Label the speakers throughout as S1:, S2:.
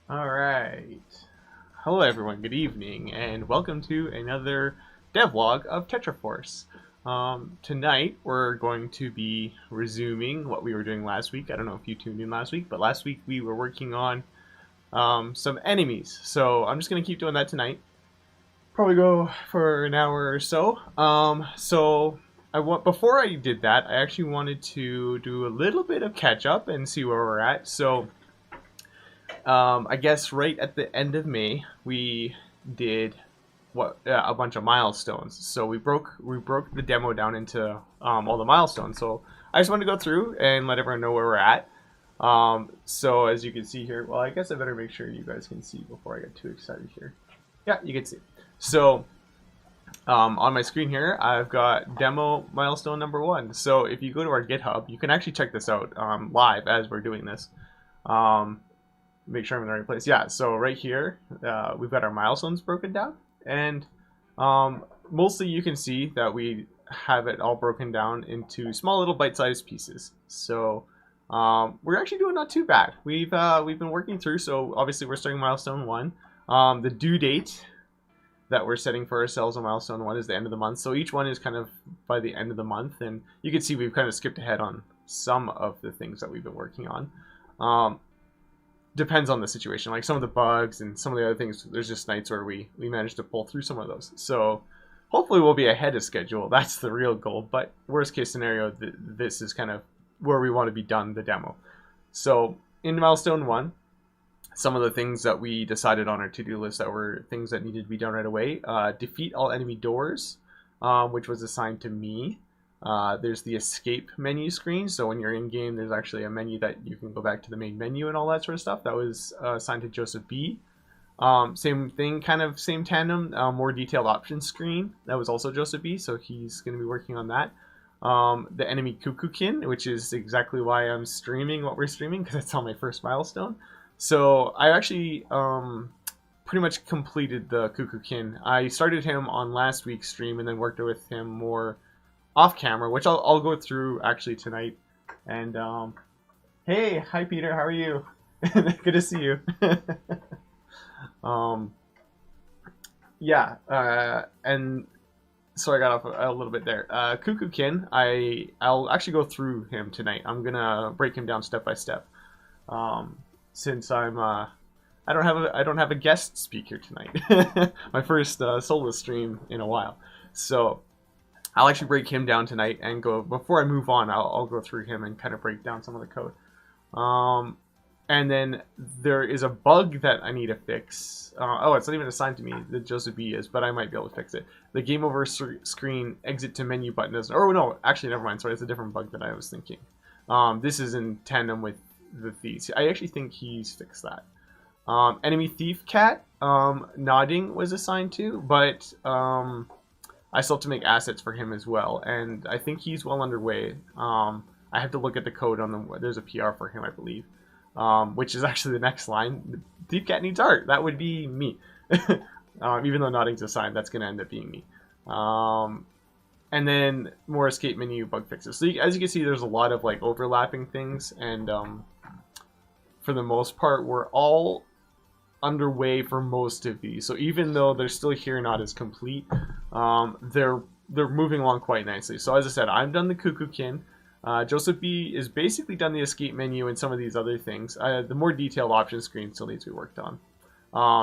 S1: All right. Hello, everyone. Good evening, and welcome to another devlog of TetraForce. Tonight, we're going to be resuming what we were doing last week. I don't know if you tuned in last week, but last week we were working on some enemies. So I'm just going to keep doing that tonight. Probably go for an hour or so. Before I did that, I actually wanted to do a little bit of catch up and see where we're at. I guess right at the end of May, we did a bunch of milestones. So we broke the demo down into all the milestones. So I just wanted to go through and let everyone know where we're at. So as you can see here, well, I guess I better make sure you guys can see before I get too excited here. Yeah, you can see. So on my screen here, I've got demo milestone number 1. So if you go to our GitHub, you can actually check this out live as we're doing this. Make sure I'm in the right place. Yeah, so right here, we've got our milestones broken down. And mostly you can see that we have it all broken down into small little bite-sized pieces. So we're actually doing not too bad. We've been working through, so obviously we're starting milestone 1. The due date that we're setting for ourselves on milestone 1 is the end of the month. So each one is kind of by the end of the month. And you can see we've kind of skipped ahead on some of the things that we've been working on. Depends on the situation. Like some of the bugs and some of the other things, there's just nights where we managed to pull through some of those. So hopefully we'll be ahead of schedule. That's the real goal. But worst case scenario, this is kind of where we want to be done, the demo. So in milestone 1, some of the things that we decided on our to-do list that were things that needed to be done right away. Defeat all enemy doors, which was assigned to me. There's the escape menu screen. So when you're in game, there's actually a menu that you can go back to the main menu and all that sort of stuff. That was assigned to Joseph B. Same thing, kind of same tandem, more detailed options screen. That was also Joseph B. So he's going to be working on that. The enemy Kukukin, which is exactly why I'm streaming what we're streaming, because it's on my first milestone. So I actually pretty much completed the Kukukin. I started him on last week's stream and then worked with him more off camera, which I'll go through actually tonight. And hey, hi Peter, how are you? Good to see you. um, yeah, and so I got off a little bit there. Kukukin, I'll actually go through him tonight. I'm gonna break him down step by step. Since I don't have a guest speaker tonight. My first solo stream in a while. So I'll actually break him down tonight and go, before I move on, I'll go through him and kind of break down some of the code. And then there is a bug that I need to fix. It's not even assigned to me, the Joseph B is, but I might be able to fix it. The game over screen exit to menu button is, oh no, actually never mind, sorry, it's a different bug that I was thinking. This is in tandem with the thieves. I actually think he's fixed that. Enemy thief cat, nodding was assigned to, but I still have to make assets for him as well, and I think he's well underway. I have to look at the code on the. There's a PR for him, I believe, which is actually the next line. The thief cat needs art. That would be me. Even though nodding's assigned, that's going to end up being me. And then more escape menu bug fixes. So as you can see, there's a lot of like overlapping things, and for the most part, we're all underway for most of these. So even though they're still here, not as complete, they're moving along quite nicely. So as I said, I've done the Kukukin. Joseph B is basically done the escape menu and some of these other things. The more detailed option screen still needs to be worked on.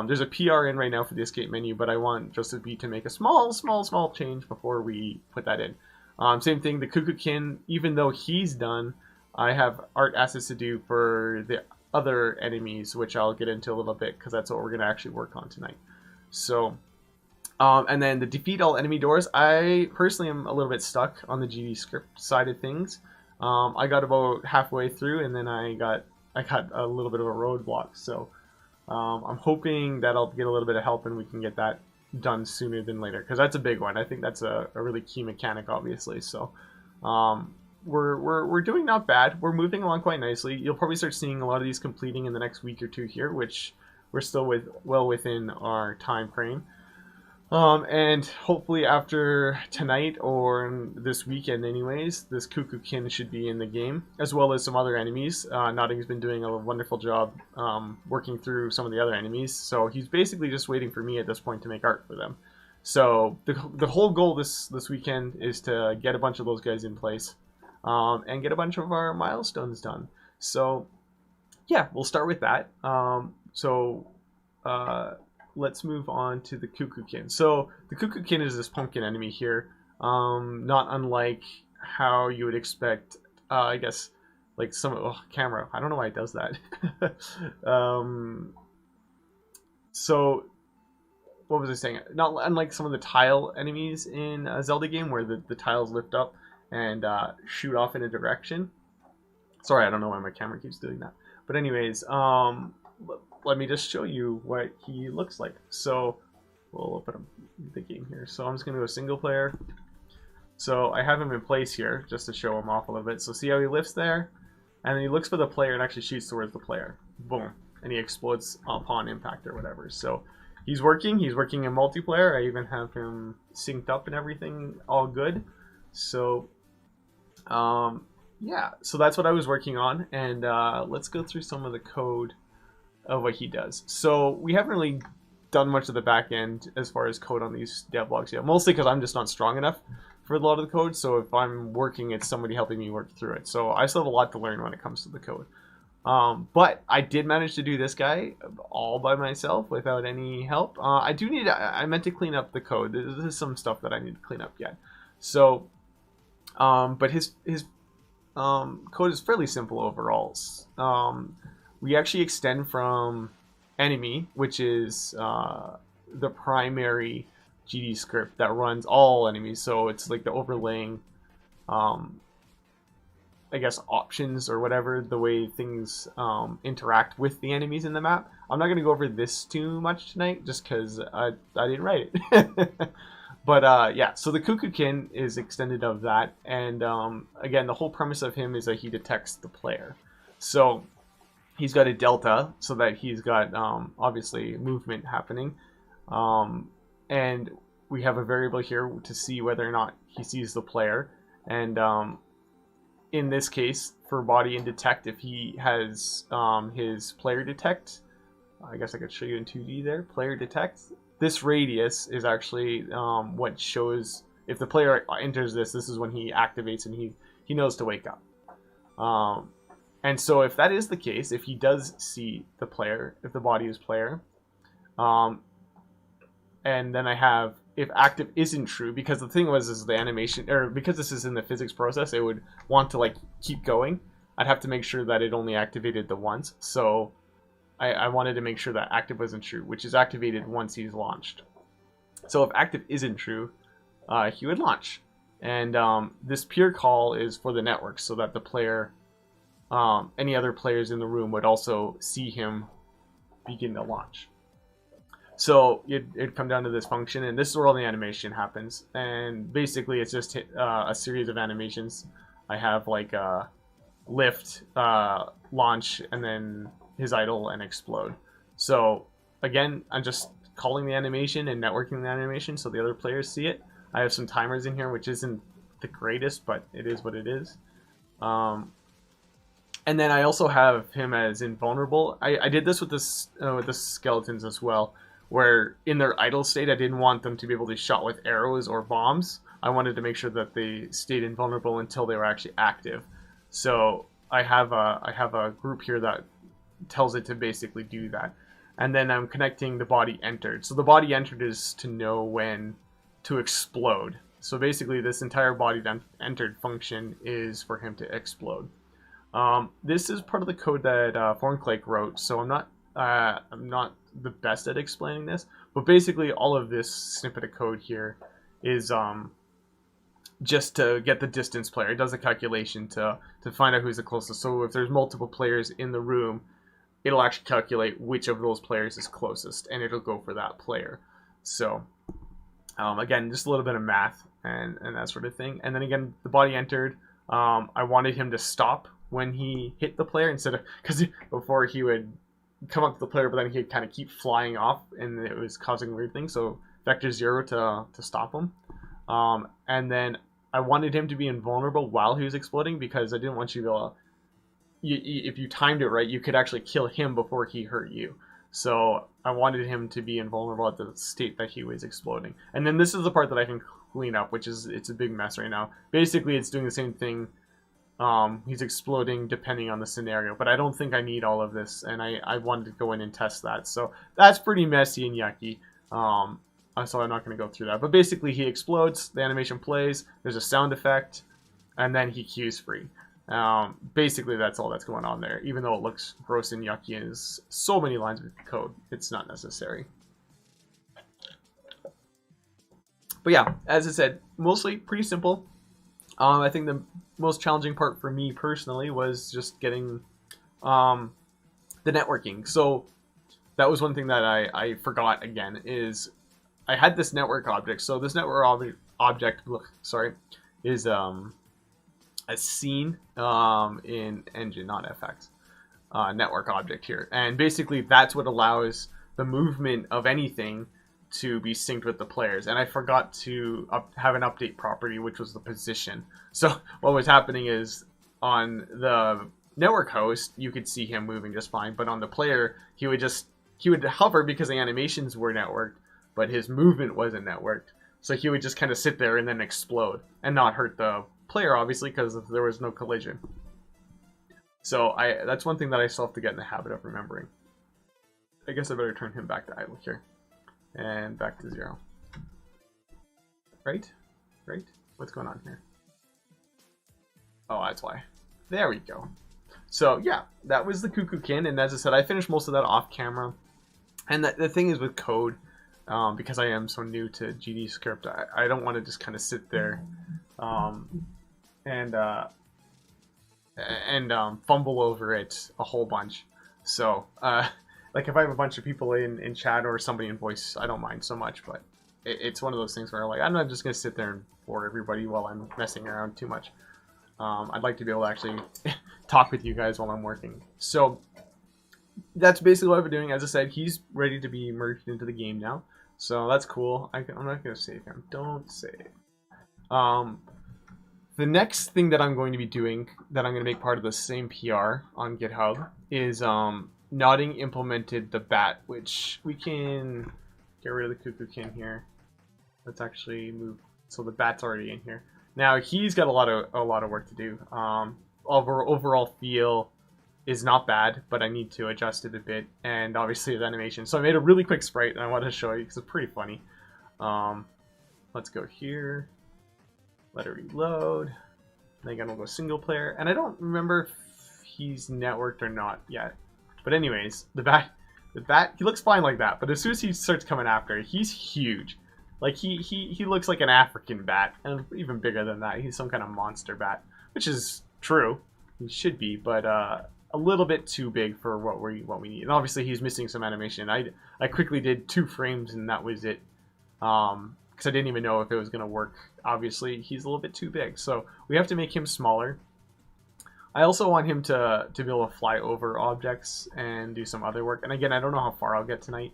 S1: There's a PR in right now for the escape menu, but I want Joseph B to make a small change before we put that in. Same thing, the Kukukin, even though he's done, I have art assets to do for the other enemies, which I'll get into a little bit because that's what we're going to actually work on tonight. So, and then the defeat all enemy doors. I personally am a little bit stuck on the GD script side of things. I got about halfway through, and then I got a little bit of a roadblock. So, I'm hoping that I'll get a little bit of help and we can get that done sooner than later, because that's a big one. I think that's a really key mechanic, obviously. So, we're doing not bad. We're moving along quite nicely. You'll probably start seeing a lot of these completing in the next week or two here, which we're still well within our time frame. And hopefully after tonight or this weekend anyways, this Kukukin should be in the game, as well as some other enemies. Notting's been doing a wonderful job working through some of the other enemies, so he's basically just waiting for me at this point to make art for them. So the whole goal this weekend is to get a bunch of those guys in place, and get a bunch of our milestones done. So yeah, we'll start with that. Uh, let's move on to the Kukukin. So the Kukukin is this pumpkin enemy here, not unlike how you would expect. I guess like some camera. I don't know why it does that. So what was I saying? Not unlike some of the tile enemies in a Zelda game where the tiles lift up and shoot off in a direction. Sorry, I don't know why my camera keeps doing that. But anyways, let me just show you what he looks like. So we'll open up the game here. So I'm just going to go single player. So I have him in place here just to show him off a little bit. So see how he lifts there? And then he looks for the player and actually shoots towards the player. Boom. And he explodes upon impact or whatever. So he's working. He's working in multiplayer. I even have him synced up and everything all good. So yeah, so that's what I was working on. And let's go through some of the code of what he does. So we haven't really done much of the back end as far as code on these devlogs yet, mostly because I'm just not strong enough for a lot of the code. So if I'm working, it's somebody helping me work through it. So I still have a lot to learn when it comes to the code. But I did manage to do this guy all by myself without any help. I meant to clean up the code. This is some stuff that I need to clean up yet. So, but his code is fairly simple overall. We actually extend from enemy, which is the primary GD script that runs all enemies. So it's like the overlaying, I guess, options or whatever, the way things interact with the enemies in the map. I'm not going to go over this too much tonight, just because I didn't write it. But yeah, so the Kukukin is extended of that. And again, the whole premise of him is that he detects the player. So he's got a delta, so that he's got obviously movement happening, and we have a variable here to see whether or not he sees the player. And in this case, for body and detect, if he has his player detect, I guess I could show you in 2D there. Player detect. This radius is actually what shows if the player enters this. This is when he activates and he knows to wake up. And so if that is the case, if he does see the player, if the body is player, and then I have if active isn't true, because the thing is the animation, or because this is in the physics process, it would want to like keep going. I'd have to make sure that it only activated the once. So I wanted to make sure that active wasn't true, which is activated once he's launched. So if active isn't true, he would launch. And this peer call is for the network, so that the player, any other players in the room would also see him begin to launch. So it'd come down to this function, and this is where all the animation happens. And basically, it's just a series of animations. I have like a lift, launch, and then his idle and explode. So again, I'm just calling the animation and networking the animation so the other players see it. I have some timers in here, which isn't the greatest, but it is what it is. And then I also have him as invulnerable. I did this with the skeletons as well, where in their idle state, I didn't want them to be able to be shot with arrows or bombs. I wanted to make sure that they stayed invulnerable until they were actually active. So I have a group here that tells it to basically do that. And then I'm connecting the body entered. So the body entered is to know when to explode. So basically this entire body entered function is for him to explode. This is part of the code that Thornclake wrote, so I'm not the best at explaining this, but basically all of this snippet of code here is just to get the distance player. It does a calculation to find out who's the closest. So if there's multiple players in the room, it'll actually calculate which of those players is closest, and it'll go for that player. So again, just a little bit of math and that sort of thing. And then again, the body entered. I wanted him to stop when he hit the player, instead of, because before he would come up to the player, but then he'd kind of keep flying off, and it was causing weird things. So Vector 0 to stop him. And then I wanted him to be invulnerable while he was exploding because I didn't want you to if you timed it right, you could actually kill him before he hurt you. So I wanted him to be invulnerable at the state that he was exploding. And then this is the part that I can clean up, which is it's a big mess right now. Basically, it's doing the same thing. He's exploding depending on the scenario, but I don't think I need all of this, and I wanted to go in and test that. So that's pretty messy and yucky. So I'm not going to go through that. But basically, he explodes, the animation plays, there's a sound effect, and then he queues free. Basically, that's all that's going on there. Even though it looks gross and yucky and is so many lines of code, it's not necessary. But yeah, as I said, mostly pretty simple. I think the most challenging part for me personally was just getting the networking. So that was one thing that I forgot again is I had this network object. So this network object, is a scene in Engine, not FX. Network object here. And basically that's what allows the movement of anything to be synced with the players. And I forgot to have an update property, which was the position. So what was happening is on the network host, you could see him moving just fine. But on the player, he would hover because the animations were networked, but his movement wasn't networked. So he would just kind of sit there and then explode and not hurt the player, obviously, because there was no collision. So that's one thing that I still have to get in the habit of remembering. I guess I better turn him back to idle here. And back to 0. Right? Right? What's going on here? Oh, that's why. There we go. So, yeah, that was the Cuckookin. And as I said, I finished most of that off camera. And the thing is with code, because I am so new to GD script, I don't want to just kind of sit there and fumble over it a whole bunch. So, like if I have a bunch of people in chat or somebody in voice, I don't mind so much, but it's one of those things where like I'm not just going to sit there and bore everybody while I'm messing around too much. I'd like to be able to actually talk with you guys while I'm working. So that's basically what I've been doing. As I said, he's ready to be merged into the game now. So that's cool. I'm not going to save him. Don't save. The next thing that I'm going to be doing, that I'm going to make part of the same PR on GitHub, is Nodding implemented the bat, which we can get rid of the Cuckookin here. Let's actually move. So the bat's already in here. Now he's got a lot of work to do. Overall feel is not bad, but I need to adjust it a bit, and obviously the animation. So I made a really quick sprite, and I wanted to show you because it's pretty funny. Let's go here. Let it reload. And again, we'll go single player, and I don't remember if he's networked or not yet. But anyways, the bat, he looks fine like that. But as soon as he starts coming after, he's huge. Like he looks like an African bat, and even bigger than that. He's some kind of monster bat, which is true. He should be, but a little bit too big for what we need. And obviously, he's missing some animation. I quickly did 2 frames, and that was it. Because I didn't even know if it was gonna work. Obviously, he's a little bit too big, so we have to make him smaller. I also want him to be able to fly over objects and do some other work. And again, I don't know how far I'll get tonight.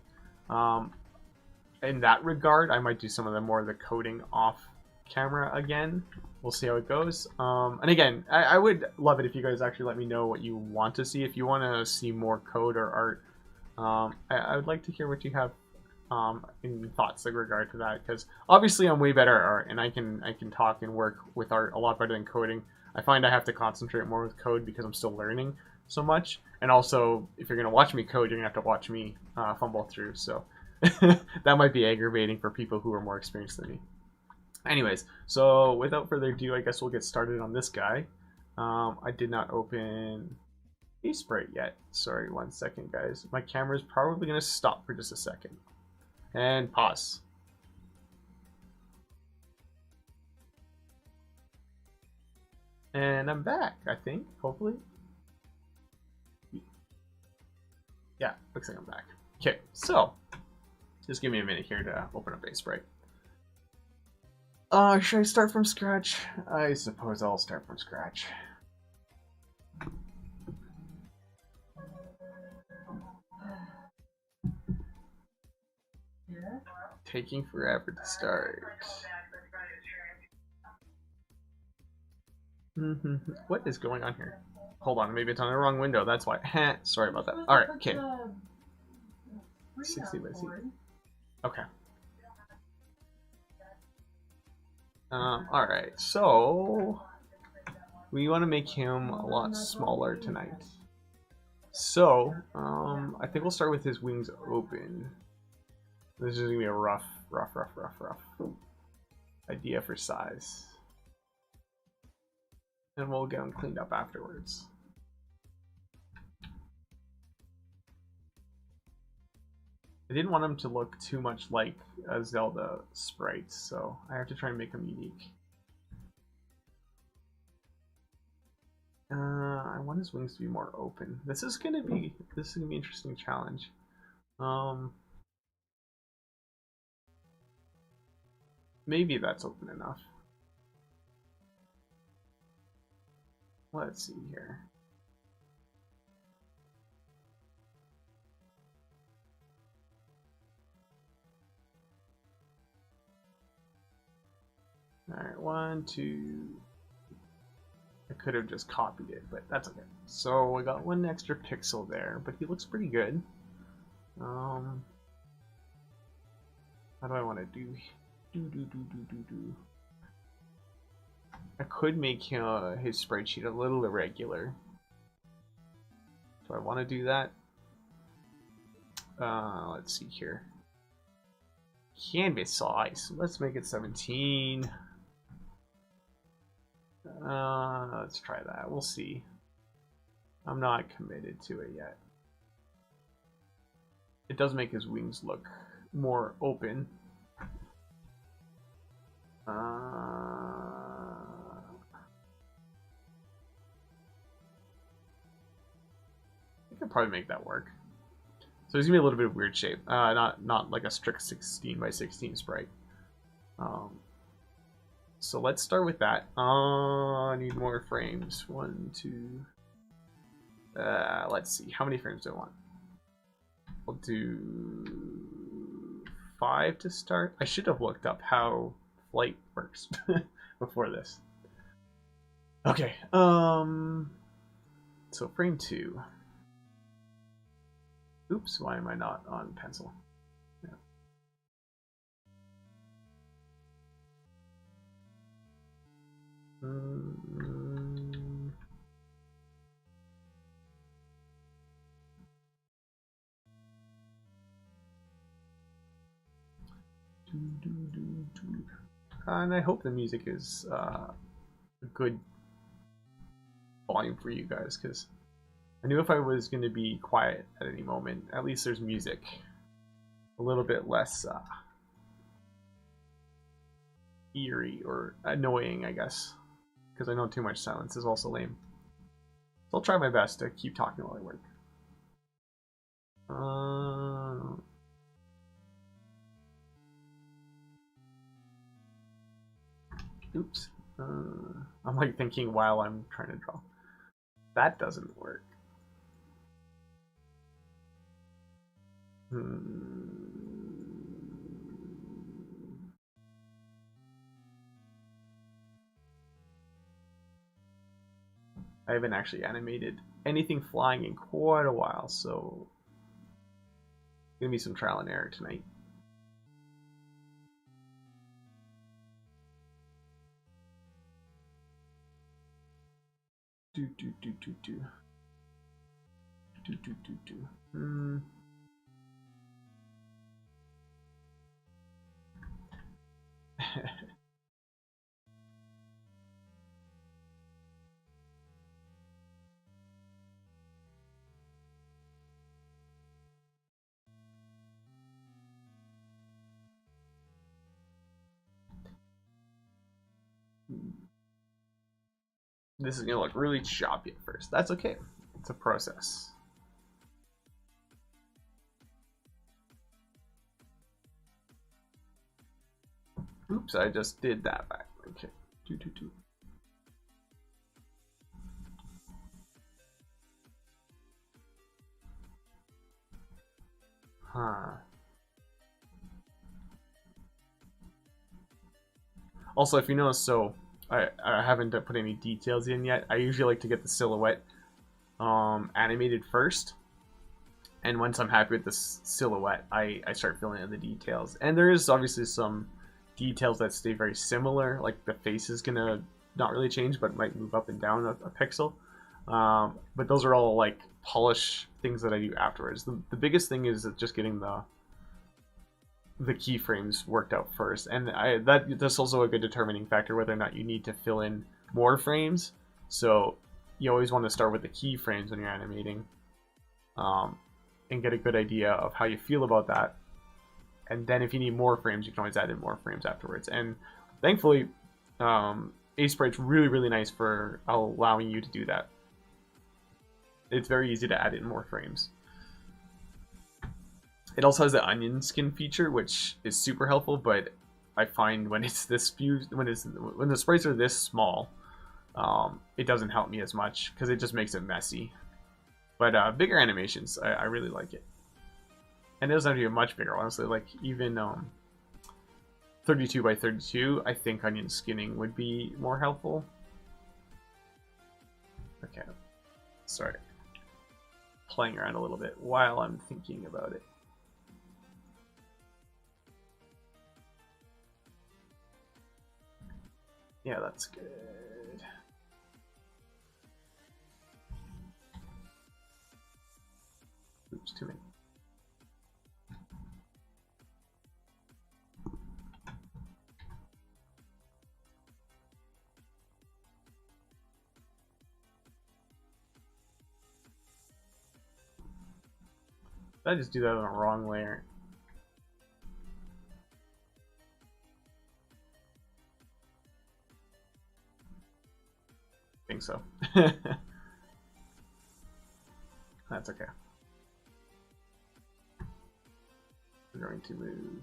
S1: In that regard, I might do some of the more of the coding off camera again. We'll see how it goes. And again, I would love it if you guys actually let me know what you want to see. If you want to see more code or art, I would like to hear what you have in thoughts in regard to that. Because obviously I'm way better at art, and I can talk and work with art a lot better than coding. I find I have to concentrate more with code because I'm still learning so much. And also, if you're going to watch me code, you're going to have to watch me fumble through. So that might be aggravating for people who are more experienced than me. Anyways, so without further ado, I guess we'll get started on this guy. I did not open a sprite yet. Sorry, 1 second, guys. My camera's probably going to stop for just a second. And pause. And I'm back, I think, hopefully. Yeah, looks like I'm back. Okay, so just give me a minute here to open up a sprite. Should I start from scratch? I suppose I'll start from scratch. Taking forever to start. What is going on here? Hold on, maybe it's on the wrong window. That's why. Sorry about that. All right, okay. 60 by 60. Okay. All right. So we want to make him a lot smaller tonight. So I think we'll start with his wings open. This is gonna be a rough idea for size. And we'll get them cleaned up afterwards. I didn't want him to look too much like a Zelda sprite, so I have to try and make him unique. I want his wings to be more open. This is gonna be an interesting challenge. Maybe that's open enough. Let's see here. Alright, 1, 2. I could have just copied it, but that's okay. So we got 1 extra pixel there, but he looks pretty good. How do I want to do? I could make his sprite sheet a little irregular. Do I want to do that? Let's see here. Canvas size. Let's make it 17. Let's try that. We'll see. I'm not committed to it yet. It does make his wings look more open. I could probably make that work. So he's gonna be a little bit of weird shape. Not like a strict 16 by 16 sprite. So let's start with that. I need more frames. 1, 2. Let's see. How many frames do I want? We'll do 5 to start. I should have looked up how flight works before this. Okay. So frame 2. Oops, why am I not on pencil? Yeah. And I hope the music is a good volume for you guys, because I knew if I was going to be quiet at any moment, at least there's music. A little bit less eerie or annoying, I guess. Because I know too much silence is also lame. So I'll try my best to keep talking while I work. Oops. I'm like thinking while I'm trying to draw. That doesn't work. I haven't actually animated anything flying in quite a while, so it's gonna be some trial and error tonight. This is gonna look really choppy at first. That's okay. It's a process. Oops, I just did that back. Okay. Huh. Also, if you notice, so I haven't put any details in yet. I usually like to get the silhouette animated first, and once I'm happy with this silhouette, I start filling in the details. And there is obviously some details that stay very similar, like the face is gonna not really change, but might move up and down a pixel. But those are all like polish things that I do afterwards. The biggest thing is just getting the keyframes worked out first, and that's also a good determining factor whether or not you need to fill in more frames. So you always want to start with the keyframes when you're animating, and get a good idea of how you feel about that. And then if you need more frames, you can always add in more frames afterwards. And thankfully, Sprite's really nice for allowing you to do that. It's very easy to add in more frames. It also has the onion skin feature, which is super helpful, but I find when it's this few, when the sprites are this small, it doesn't help me as much because it just makes it messy. But bigger animations, I really like it. And it doesn't have to be a much bigger, honestly. Like even 32 by 32, I think onion skinning would be more helpful. Okay, sorry. Playing around a little bit while I'm thinking about it. Yeah, that's good. Oops, too many. Did I just do that on the wrong layer? I think so. That's okay. We're going to move.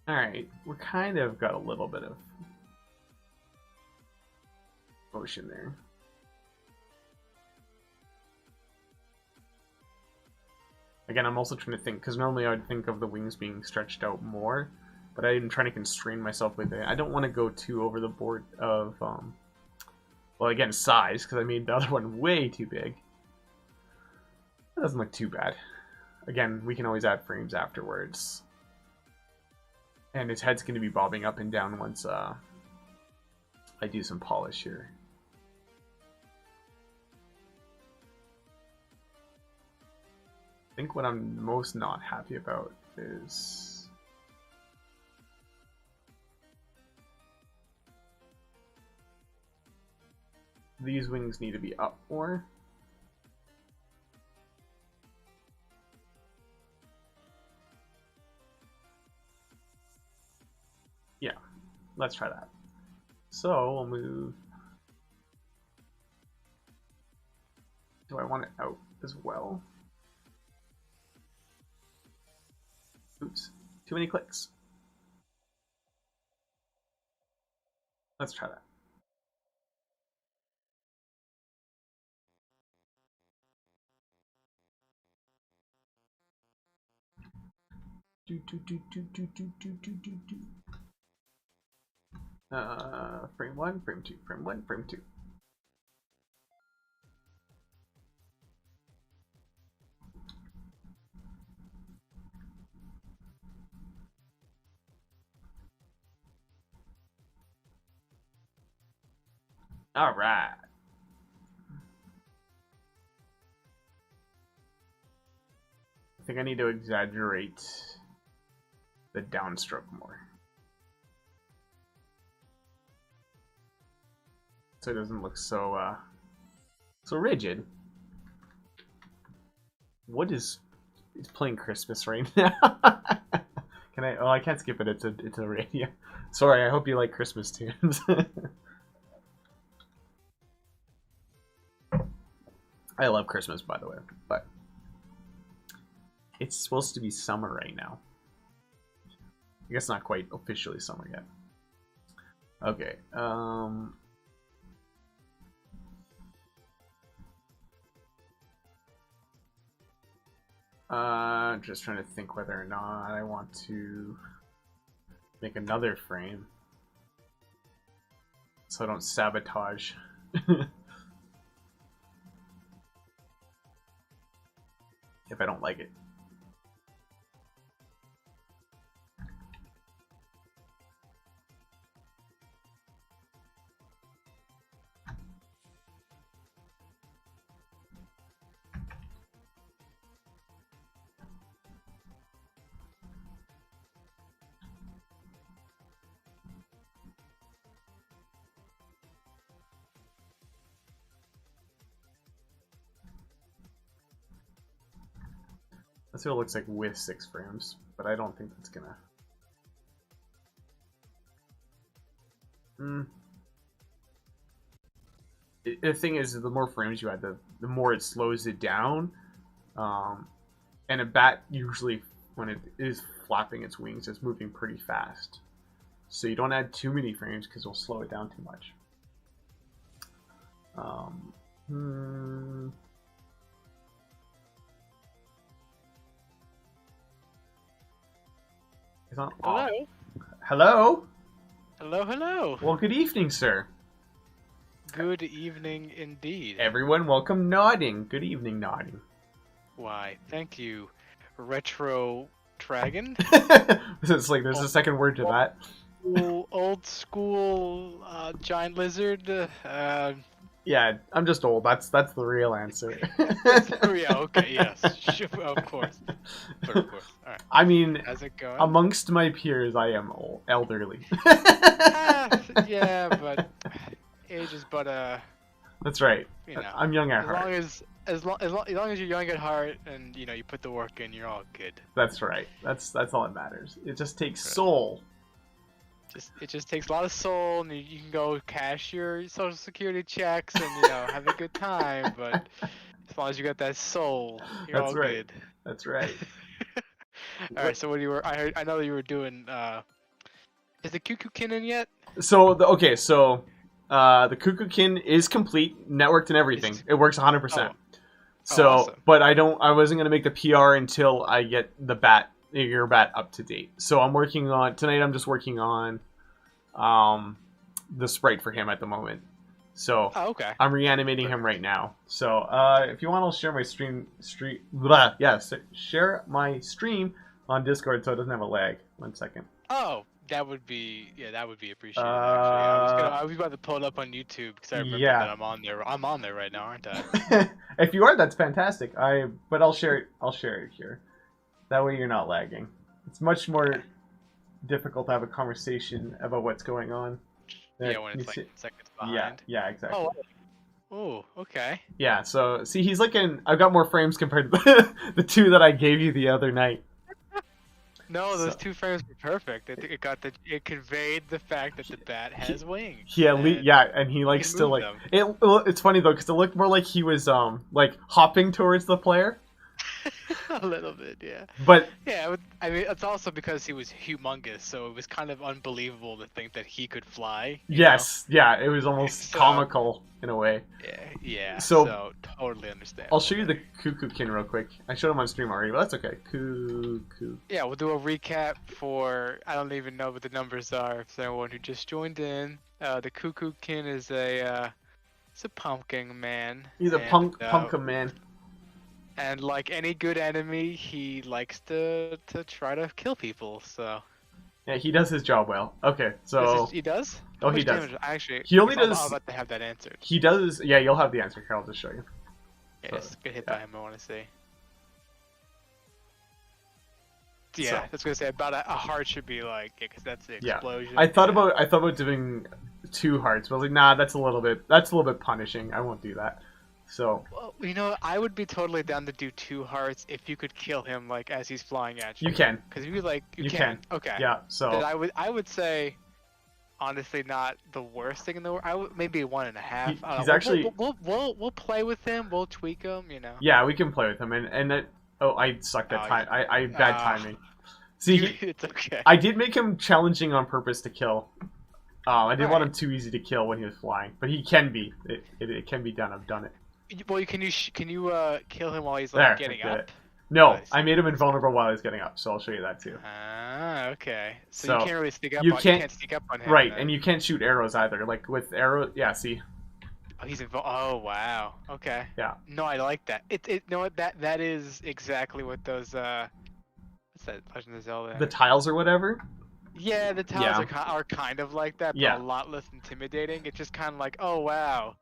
S1: Alright, we're kind of got a little bit of motion there. Again, I'm also trying to think, because normally I would think of the wings being stretched out more, but I'm trying to constrain myself with it. I don't want to go too over the board of, well, again, size, because I made the other one way too big. That doesn't look too bad. Again, we can always add frames afterwards. And his head's going to be bobbing up and down once I do some polish here. I think what I'm most not happy about is these wings need to be up more. Yeah, let's try that. So we'll move. Do I want it out as well? Oops, too many clicks. Let's try that. Frame 1, frame 2, frame 1, frame 2. All right. I think I need to exaggerate the downstroke more, so it doesn't look so so rigid. What is it's playing Christmas right now? Can I? Oh, I can't skip it. It's a radio. Sorry. I hope you like Christmas tunes. I love Christmas, by the way, but it's supposed to be summer right now. I guess not quite officially summer yet. Okay. Just trying to think whether or not I want to make another frame so I don't sabotage. If I don't like it. That's what it looks like with 6 frames, but I don't think that's gonna... The thing is, the more frames you add, the more it slows it down. And a bat usually, when it is flapping its wings, is moving pretty fast. So you don't add too many frames because it'll slow it down too much. It's not off.
S2: Hello.
S1: Hello?
S2: Hello, hello.
S1: Well, good evening, sir.
S2: Good evening indeed.
S1: Everyone, welcome Nodding. Good evening, Nodding.
S2: Why, thank you, Retro Dragon.
S1: It's like there's a second word to that.
S2: Old school giant lizard.
S1: Yeah, I'm just old. That's the real answer.
S2: Yeah, okay, yes. Sure, of course. Of course. All right.
S1: I mean,
S2: how's it going?
S1: amongst my peers, I am old, elderly.
S2: Yeah, but age is but
S1: That's right.
S2: you know,
S1: I'm young at
S2: as
S1: heart.
S2: long as you're young at heart and you put the work in, you're all good.
S1: That's right. That's all that matters. It just takes soul.
S2: It just takes a lot of soul, and you can go cash your social security checks and have a good time. But as long as you got that soul, you're
S1: That's
S2: all
S1: right.
S2: good.
S1: That's right.
S2: All right. So what you were? I know that you were doing. Is the Cuckoo in yet?
S1: So the Cuckookin is complete, networked and everything. It works 100%. So,
S2: awesome.
S1: but I wasn't gonna make the PR until I get your bat up to date. So I'm working on tonight. I'm just working on the sprite for him at the moment. So
S2: okay.
S1: I'm reanimating him right now. So if you want, I'll share my share my stream on Discord so it doesn't have a lag. 1 second.
S2: Oh, that would be appreciated. Actually, I was about to pull it up on YouTube because I remember that I'm on there. I'm on there right now, aren't I?
S1: If you are, that's fantastic. But I'll share it. I'll share it here. That way you're not lagging. It's much more difficult to have a conversation about what's going on.
S2: Yeah, when it's like seconds behind.
S1: Yeah, exactly.
S2: Oh, okay.
S1: Yeah, so see, he's looking. I've got more frames compared to the 2 that I gave you the other night.
S2: No, those 2 frames were perfect. It conveyed the fact that the bat has wings.
S1: Yeah, and he likes to like it. It's funny though because it looked more like he was like hopping towards the player.
S2: A little bit, yeah.
S1: But
S2: yeah, I mean, it's also because he was humongous, so it was kind of unbelievable to think that he could fly.
S1: Yes, yeah, it was almost comical in a way.
S2: Yeah.
S1: So
S2: totally understand.
S1: I'll show you the Cuckookin real quick. I showed him on stream already, but that's okay. Cuckoo.
S2: Yeah, we'll do a recap for I don't even know what the numbers are for anyone who just joined in. The Cuckookin is it's a pumpkin man.
S1: He's a pumpkin man.
S2: And like any good enemy, he likes to try to kill people. So
S1: yeah, he does his job well. Okay, so
S2: he does.
S1: Oh, he does.
S2: Actually,
S1: he only does.
S2: I'm about to have that answered.
S1: He does. Yeah, you'll have the answer here. I'll just show you.
S2: Yeah, just get hit by him. I want to see. Yeah, I was gonna say about a heart should be like because that's the explosion.
S1: I thought about doing 2 hearts, but I was like, nah, that's a little bit punishing. I won't do that. So
S2: well, I would be totally down to do 2 hearts if you could kill him like as he's flying at you.
S1: You can.
S2: Because if you can. Okay.
S1: Yeah. So
S2: then I would say honestly not the worst thing in the world. Maybe 1.5. I
S1: He's
S2: don't know.
S1: actually
S2: We'll play with him. We'll tweak him. You know.
S1: yeah, we can play with him and that. Oh, I sucked at
S2: Oh,
S1: time. I bad timing. See,
S2: it's okay.
S1: I did make him challenging on purpose to kill. I didn't want
S2: Right.
S1: him too easy to kill when he was flying, but he can be. It can be done. I've done it.
S2: Well, can you kill him while he's
S1: There,
S2: like
S1: I
S2: getting
S1: did
S2: up?
S1: it.
S2: Oh,
S1: No,
S2: I
S1: I
S2: see.
S1: made him invulnerable while he was getting up, so I'll show you that too.
S2: Ah, okay. So you
S1: So
S2: can't really sneak up
S1: you
S2: on
S1: can't
S2: sneak up on him
S1: right,
S2: then.
S1: and you can't shoot arrows either. Like with arrow, yeah. See,
S2: Oh, Oh, wow. Okay.
S1: yeah,
S2: No, I like that. You know what? That is exactly what those what's that Legend of Zelda?
S1: the tiles or whatever.
S2: Yeah, the tiles
S1: Yeah,
S2: are kind of like that, but a
S1: yeah,
S2: lot less intimidating. It's just kind of like, oh wow,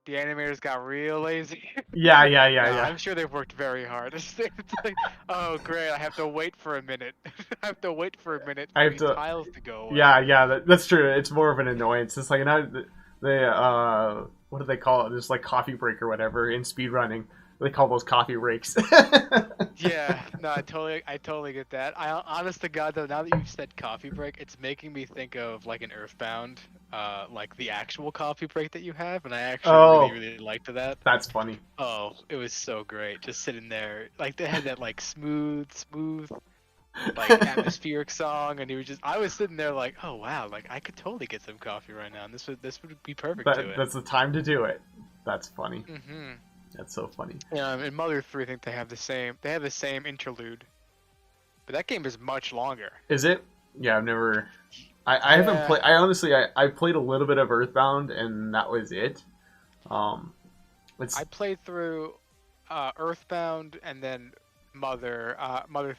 S2: the animators got real lazy.
S1: yeah, yeah,
S2: No,
S1: yeah, yeah.
S2: I'm sure they've worked very hard. It's like, oh great, I have to wait for a minute. I have to wait for a minute
S1: I
S2: for
S1: have
S2: these
S1: to.
S2: tiles to go away.
S1: Yeah, yeah. That's true. It's more of an annoyance. It's like now they what do they call it? Just like coffee break or whatever in speedrunning. They call those coffee breaks.
S2: Yeah, no, I totally get that. Honest to God, though, now that you've said coffee break, it's making me think of like an Earthbound, like the actual coffee break that you have, and I actually really,
S1: Oh,
S2: really liked that.
S1: that's funny.
S2: Oh, it was so great, just sitting there, like they had that like smooth, like atmospheric song, and I was sitting there like, oh wow, like I could totally get some coffee right now, and this would be perfect to it.
S1: That's the time to do it. That's funny.
S2: Mm-hmm.
S1: That's so funny.
S2: Yeah, in Mother 3, I think they have the same interlude. But that game is much longer.
S1: Is it? Yeah, I've never. I haven't
S2: Yeah,
S1: played. I honestly, I played a little bit of Earthbound, and that was it. Um, it's
S2: I played through Earthbound and then Mother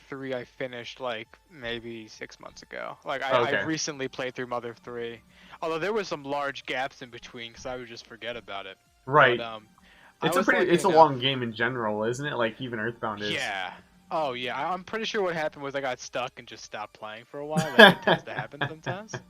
S2: 3 I finished like maybe 6 months ago. Like I
S1: okay,
S2: recently played through Mother 3. Although there was some large gaps in between because I would just forget about it. But
S1: right.
S2: I was lucky
S1: It's a
S2: enough.
S1: long game in general, isn't it? Like even Earthbound is.
S2: Yeah. Oh yeah, I'm pretty sure what happened was I got stuck and just stopped playing for a while. Like it tends to happen sometimes.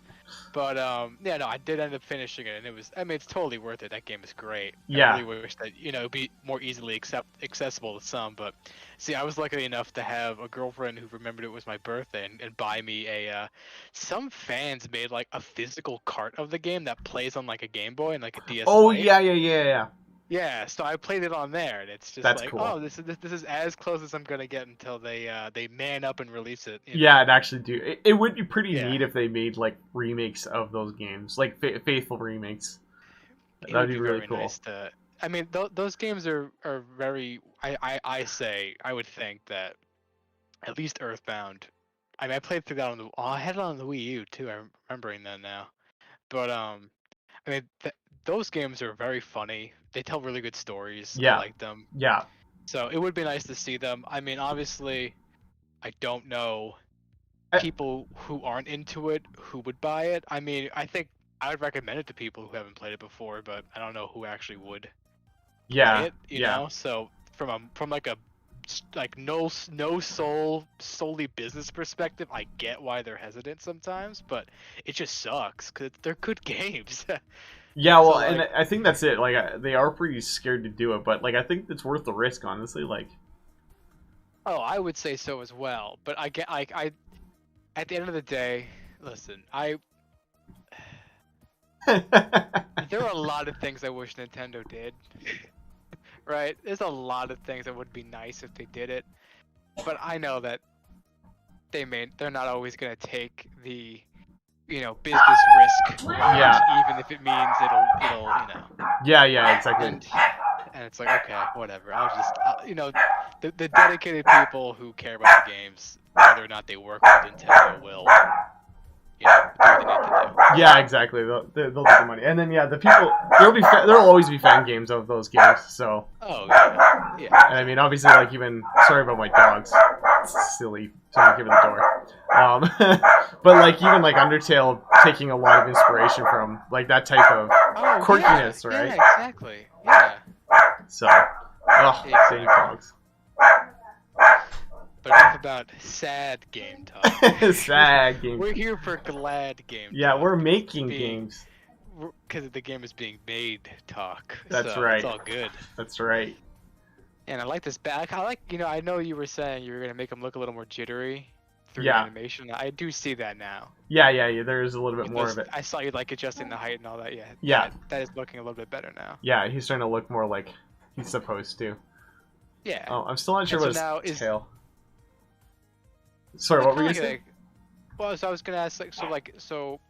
S2: But yeah, no, I did end up finishing it, and I mean, it's totally worth it. That game is great.
S1: Yeah.
S2: I really wish that it'd be more easily accessible to some. But see, I was lucky enough to have a girlfriend who remembered it was my birthday and buy me a. Some fans made like a physical cart of the game that plays on like a Game Boy and like a DS
S1: Oh
S2: Lite.
S1: yeah, yeah, yeah, yeah.
S2: Yeah, so I played it on there, and it's just
S1: That's
S2: like,
S1: cool.
S2: oh, this is as close as I'm gonna get until they man up and release it.
S1: Yeah, it actually do. It would be pretty
S2: Yeah.
S1: neat if they made like remakes of those games, like faithful remakes.
S2: It
S1: That'd
S2: would
S1: be
S2: be
S1: really
S2: very
S1: cool.
S2: nice to. I mean, those games are very. I would think that at least Earthbound. I mean, I played through that on the. Oh, I had it on the Wii U too. I'm remembering that now. But I mean, those games are very funny. They tell really good stories. I
S1: Yeah,
S2: like them.
S1: yeah.
S2: So it would be nice to see them. I mean, obviously, I don't know
S1: I-
S2: people who aren't into it who would buy it. I mean, I think I would recommend it to people who haven't played it before, but I don't know who actually would play
S1: Yeah,
S2: it. You
S1: yeah,
S2: know, so from like a solely business perspective, I get why they're hesitant sometimes, but it just sucks because they're good games.
S1: yeah. Well,
S2: So
S1: and
S2: like,
S1: I think that's it. Like they are pretty scared to do it, but like I think it's worth the risk, honestly. Like,
S2: oh, I would say so as well. But I get I at the end of the day, listen, there are a lot of things I wish Nintendo did. Right? There's a lot of things that would be nice if they did it, but I know that they're not always gonna take the business risk route,
S1: Yeah.
S2: even if it means it'll
S1: yeah, yeah, exactly.
S2: and it's like, okay, whatever. I'll just the dedicated people who care about the games, whether or not they work with Nintendo, will do what they need to do.
S1: Yeah, exactly. They'll take the money, and then yeah, the people there'll always be fan games of those games. So,
S2: Oh yeah, yeah.
S1: and I mean, obviously, like even sorry about my dogs. It's silly. Someone came in the door. But like even like Undertale taking a lot of inspiration from like that type of
S2: Oh
S1: quirkiness,
S2: yeah,
S1: right?
S2: yeah, exactly. Yeah.
S1: So, oh, dang
S2: Exactly.
S1: dogs.
S2: But enough about sad game talk.
S1: Sad game.
S2: We're here for glad game
S1: Yeah,
S2: talk.
S1: we're making
S2: being-
S1: games.
S2: Because the game is being made talk.
S1: That's
S2: so
S1: right.
S2: It's all good.
S1: That's right.
S2: And I like this back. I like, I know you were saying you were going to make them look a little more jittery. 3D
S1: Yeah.
S2: animation. I do see that now.
S1: Yeah. There is a little bit
S2: It
S1: more
S2: does,
S1: of it.
S2: I saw you like adjusting the height and all that. Yeah,
S1: Yeah.
S2: that is looking a little bit better now.
S1: Yeah, he's starting to look more like he's supposed to.
S2: Yeah.
S1: Oh, I'm still not sure
S2: And so
S1: about his
S2: now is
S1: tail. Sorry,
S2: like
S1: what were
S2: kind
S1: you
S2: of
S1: saying?
S2: like, well, so I was gonna ask so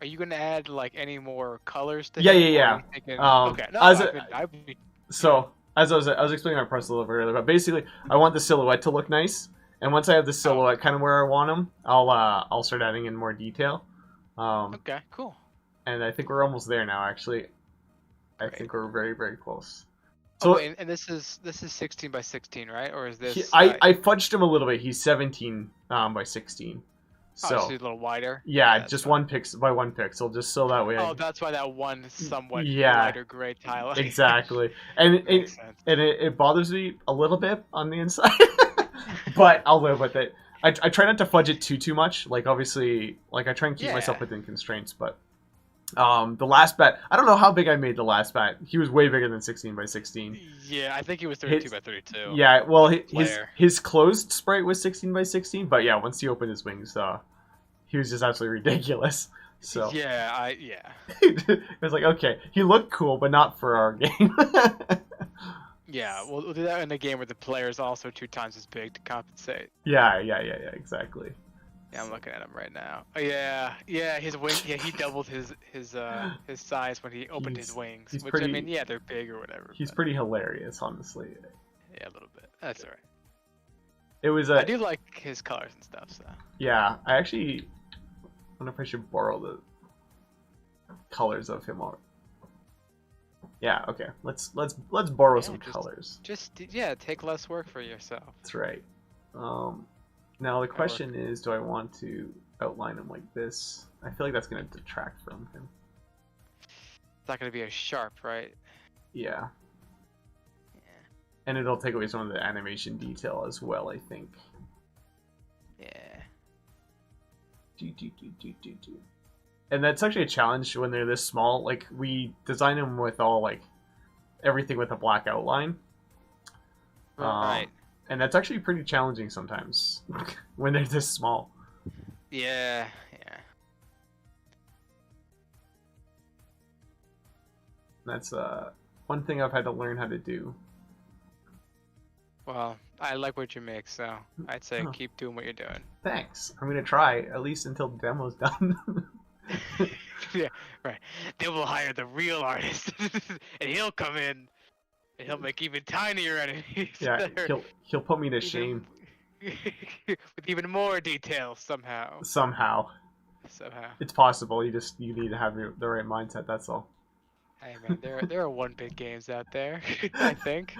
S2: are you gonna add like any more colors to him? Or are
S1: Yeah.
S2: you thinking,
S1: Um,
S2: okay, no,
S1: as
S2: I
S1: a,
S2: could, I would,
S1: so as I was explaining my process a little bit earlier, but basically I want the silhouette to look nice, and once I have the
S2: oh,
S1: silhouette kind of where I want them, I'll start adding in more detail.
S2: okay, cool,
S1: And I think we're almost there now. Actually, I
S2: great.
S1: think we're very close.
S2: Oh
S1: So
S2: wait, and this is 16 by 16, right? Or is
S1: he,
S2: this
S1: I fudged him a little bit. He's 17 by 16.
S2: oh, just
S1: So
S2: a little wider?
S1: yeah,
S2: Yeah, that's
S1: just
S2: fine.
S1: 1 pixel by 1 pixel, just so that way
S2: Oh, that's why that one somewhat
S1: yeah,
S2: lighter gray tile.
S1: exactly. And
S2: Makes sense.
S1: it bothers me a little bit on the inside, but I'll live with it. I try not to fudge it too much. Like obviously, like I try and keep myself
S2: Yeah.
S1: within constraints. But the last bat, I don't know how big I made the last bat. He was way bigger than 16 by 16.
S2: Yeah, I think he was 32
S1: His,
S2: by 32.
S1: yeah, well,
S2: Like
S1: his
S2: Blair.
S1: his closed sprite was 16 by 16. But yeah, once he opened his wings, he was just absolutely ridiculous. So
S2: Yeah.
S1: it was like, okay, he looked cool, but not for our game.
S2: Yeah, we'll do that in a game where the player is also 2 times as big to compensate.
S1: Yeah, exactly.
S2: Yeah, I'm looking at him right now. Oh, yeah, his wing. Yeah, he doubled his size when he opened his wings.
S1: He's
S2: Which
S1: pretty,
S2: I mean, yeah, they're big or whatever.
S1: He's
S2: but,
S1: pretty hilarious, honestly.
S2: yeah, a little bit. That's alright.
S1: It was
S2: I do like his colors and stuff. So
S1: yeah. I actually wonder if I should borrow the colors of him. Yeah, okay. Let's borrow some colors.
S2: Just yeah, take less work for yourself.
S1: That's right. Now the question is, do I want to outline him like this? I feel like that's going to detract from him.
S2: It's not gonna be as sharp, right?
S1: Yeah.
S2: Yeah.
S1: And it'll take away some of the animation detail as well, I think.
S2: Yeah.
S1: And that's actually a challenge when they're this small. Like, we design them with everything with a black outline.
S2: Right.
S1: And that's actually pretty challenging sometimes when they're this small.
S2: Yeah.
S1: That's one thing I've had to learn how to do.
S2: Well, I like what you make, so I'd say keep doing what you're doing.
S1: Thanks. I'm gonna try at least until the demo's done.
S2: Yeah, right. Then we'll hire the real artist, and he'll come in, and he'll make even tinier enemies.
S1: Yeah, he'll put me to shame
S2: with even more details somehow.
S1: somehow. It's possible. You need to have the right mindset. That's all.
S2: Hey man, there are 1-bit games out there. I think.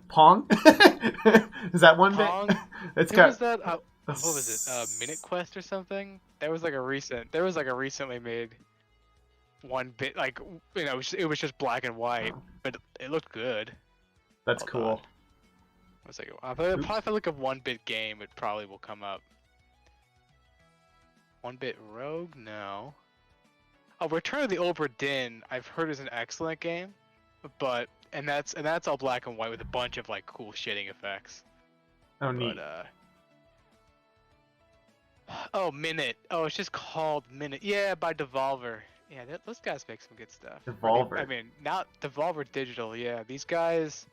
S1: Pong? Is that 1-bit?
S2: Pong.
S1: It's
S2: What
S1: got.
S2: was that? What was it? Minute Quest or something? There was like a recently made 1-bit, like it was just black and white, but it looked good.
S1: That's
S2: Hold
S1: cool.
S2: on. One second. Probably if I look at 1-bit game, it probably will come up. 1-bit Rogue? No. Oh, Return of the Obra Dinn, I've heard is an excellent game, and that's all black and white with a bunch of like cool shading effects.
S1: Oh, neat.
S2: Oh, Minute. Oh, it's just called Minute. Yeah, by Devolver. Yeah, those guys make some good stuff.
S1: Devolver.
S2: I mean, not Devolver Digital. Yeah, these guys.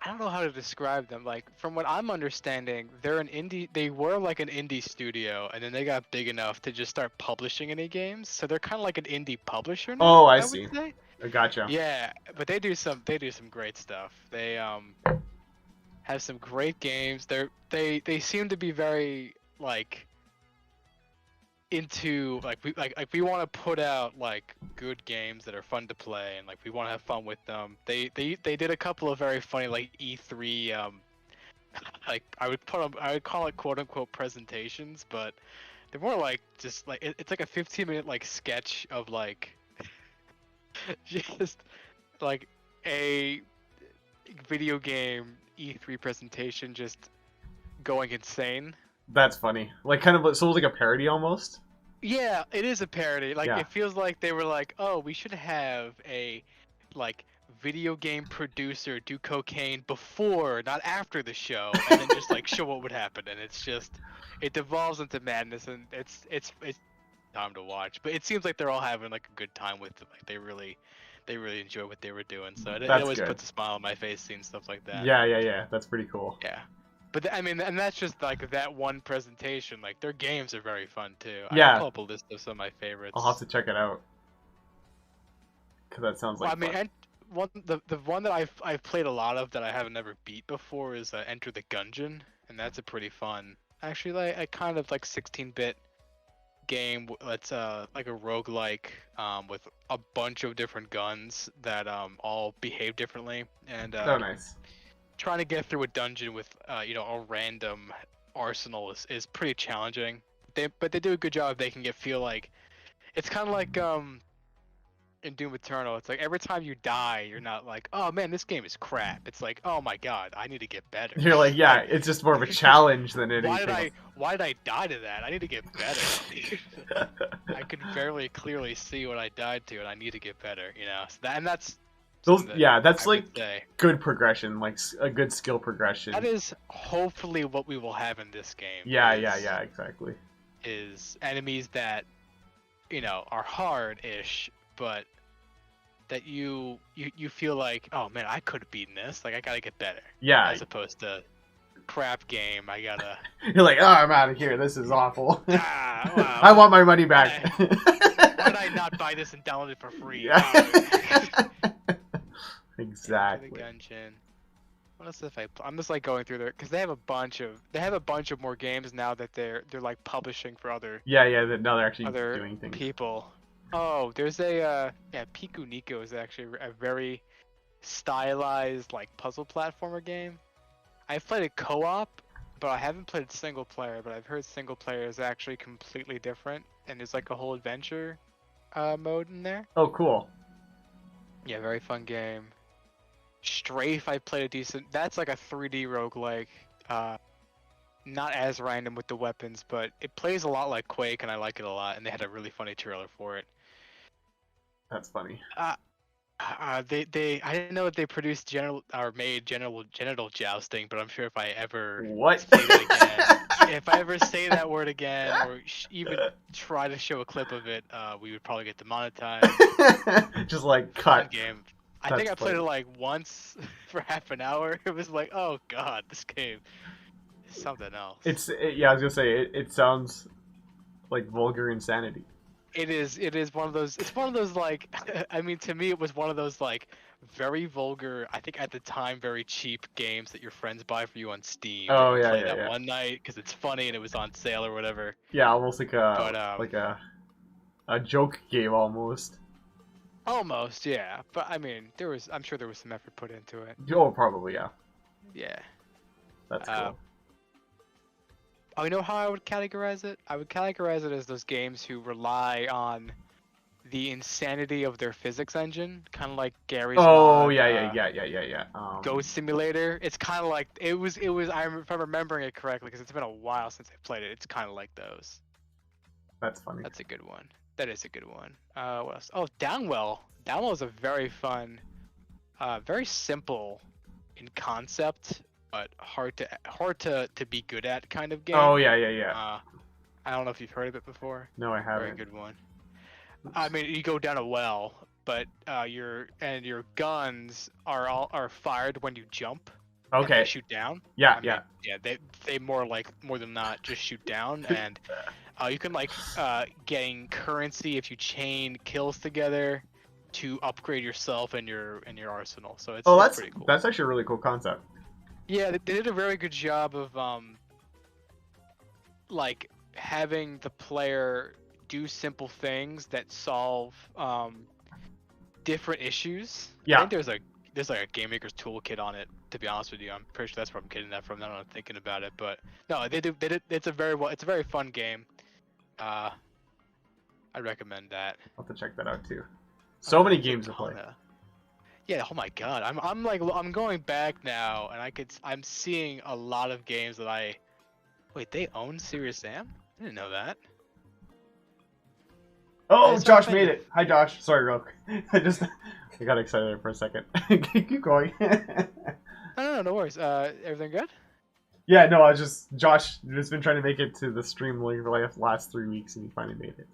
S2: I don't know how to describe them. Like, from what I'm understanding, they're an indie. They were like an indie studio, and then they got big enough to just start publishing any games. So they're kind of like an indie publisher now.
S1: Oh, I
S2: would
S1: see.
S2: say.
S1: I gotcha.
S2: Yeah, but they do some great stuff. They have some great games. They seem to be very like into we want to put out like good games that are fun to play, and like we want to have fun with them. They did a couple of very funny like E3 like I would call it quote unquote presentations, but they're more like just like it's like a 15-minute like sketch of like just like a video game E3 presentation just going insane.
S1: That's funny. Like kind of so it was like a parody almost.
S2: Yeah, it is a parody. Like
S1: Yeah.
S2: it feels like they were like, "Oh, we should have a like video game producer do cocaine before, not after the show, and then just like show what would happen, and it's just it devolves into madness, and it's time to watch. But it seems like they're all having like a good time with it. Like they really enjoy what they were doing. So it
S1: That's
S2: always
S1: good.
S2: puts a smile on my face seeing stuff like that.
S1: Yeah. That's pretty cool.
S2: Yeah. But I mean, and that's just like that one presentation. Like their games are very fun too. I can
S1: Yeah,
S2: pull up a list of some of my favorites.
S1: I'll have to check it out because that sounds
S2: Well,
S1: like
S2: I mean,
S1: fun.
S2: and the one that I've played a lot of that I haven't ever beat before is Enter the Gungeon, and that's a pretty fun. Actually, like a kind of like 16-bit game. That's like a roguelike with a bunch of different guns that all behave differently, and
S1: Oh, nice.
S2: trying to get through a dungeon with a random arsenal is pretty challenging. But they do a good job. They can feel like it's kind of like in Doom Eternal. It's like every time you die, you're not like, oh man, this game is crap. It's like, oh my god, I need to get better.
S1: You're like, yeah,
S2: Like,
S1: it's just more of a challenge than
S2: why did
S1: anything.
S2: I die to that? I need to get better. I could very clearly see what I died to, and I need to get better. So that's
S1: Those,
S2: that
S1: yeah, that's
S2: I would
S1: like
S2: say.
S1: good progression, like a good skill progression.
S2: That is hopefully what we will have in this game.
S1: Yeah, exactly.
S2: Is enemies that are hard-ish, but that you feel like, oh man, I could have beaten this. Like I gotta get better.
S1: Yeah,
S2: As opposed to crap game. I gotta.
S1: you're like, oh, I'm out of here. This is awful.
S2: Wow.
S1: I want my money back.
S2: Why did I not buy this and download it for free?
S1: Yeah.
S2: Exactly.
S1: Exactly.
S2: Gungeon. What else if I'm just like going through there because they have a bunch of more games now that they're like publishing for other
S1: Yeah. Now they're actually
S2: other
S1: doing things.
S2: people. Oh, there's a Piku Nico is actually a very stylized like puzzle platformer game. I've played it co-op, but I haven't played single player. But I've heard single player is actually completely different, and there's like a whole adventure mode in there.
S1: Oh, cool.
S2: Yeah, very fun game. Strafe, I played a decent. That's like a 3D roguelike. Not as random with the weapons, but it plays a lot like Quake, and I like it a lot. And they had a really funny trailer for it.
S1: That's funny.
S2: I didn't know that they produced made genital jousting, but I'm sure if I ever
S1: What?
S2: say that again, if I ever say that word again, or even try to show a clip of it, we would probably get demonetized.
S1: Just like
S2: Fun
S1: cut.
S2: game. I
S1: That's
S2: think I played
S1: funny.
S2: it like once for half an hour. It was like, oh god, this game is something else.
S1: Yeah, I was gonna say it sounds like vulgar insanity.
S2: It is one of those. It's one of those like. I mean, to me, it was one of those like very vulgar. I think at the time, very cheap games that your friends buy for you on Steam.
S1: Oh,
S2: that you
S1: yeah,
S2: play
S1: yeah,
S2: that
S1: yeah.
S2: one night because it's funny and it was on sale or whatever.
S1: Yeah, almost like
S2: But
S1: a joke game almost.
S2: almost, yeah. But I mean, I'm sure there was some effort put into it.
S1: Oh, probably, yeah.
S2: Yeah.
S1: That's cool.
S2: Oh, you know how I would categorize it? I would categorize it as those games who rely on the insanity of their physics engine, kind of like Gary's
S1: Oh,
S2: mod,
S1: yeah.
S2: Ghost Simulator. It's kind of like it was. If I'm remembering it correctly, because it's been a while since I played it. It's kind of like those.
S1: That's funny.
S2: That's a good one. That is a good one. What else? Oh, Downwell. Downwell is a very fun, very simple in concept, but hard to be good at kind of game.
S1: Oh, yeah.
S2: I don't know if you've heard of it before.
S1: No, I haven't.
S2: Very good one. I mean, you go down a well, but your guns are fired when you jump. And
S1: Okay.
S2: they shoot down.
S1: Yeah,
S2: I mean, yeah. They more than not just shoot down, and you can gain currency if you chain kills together to upgrade yourself and your arsenal. So it's
S1: that's
S2: pretty cool.
S1: That's actually a really cool concept.
S2: Yeah, they did a very good job of having the player do simple things that solve different issues.
S1: Yeah.
S2: I think there's like a game maker's toolkit on it. To be honest with you, I'm pretty sure that's where I'm getting that from. Now that I'm thinking about it, but no, they did. It's a very fun game. I recommend that.
S1: I'll have to check that out too. So many games to play.
S2: Yeah, oh my god, I'm going back now, and I'm seeing a lot of games that wait, they own Serious Sam? I didn't know that.
S1: Oh,
S2: It's not
S1: Josh made
S2: finished.
S1: it. Hi, Josh. Sorry, Rook. I got excited there for a second. Keep going.
S2: No worries. Everything good?
S1: Yeah, no, I was just Josh has been trying to make it to the stream like for like the last 3 weeks, and he finally made it.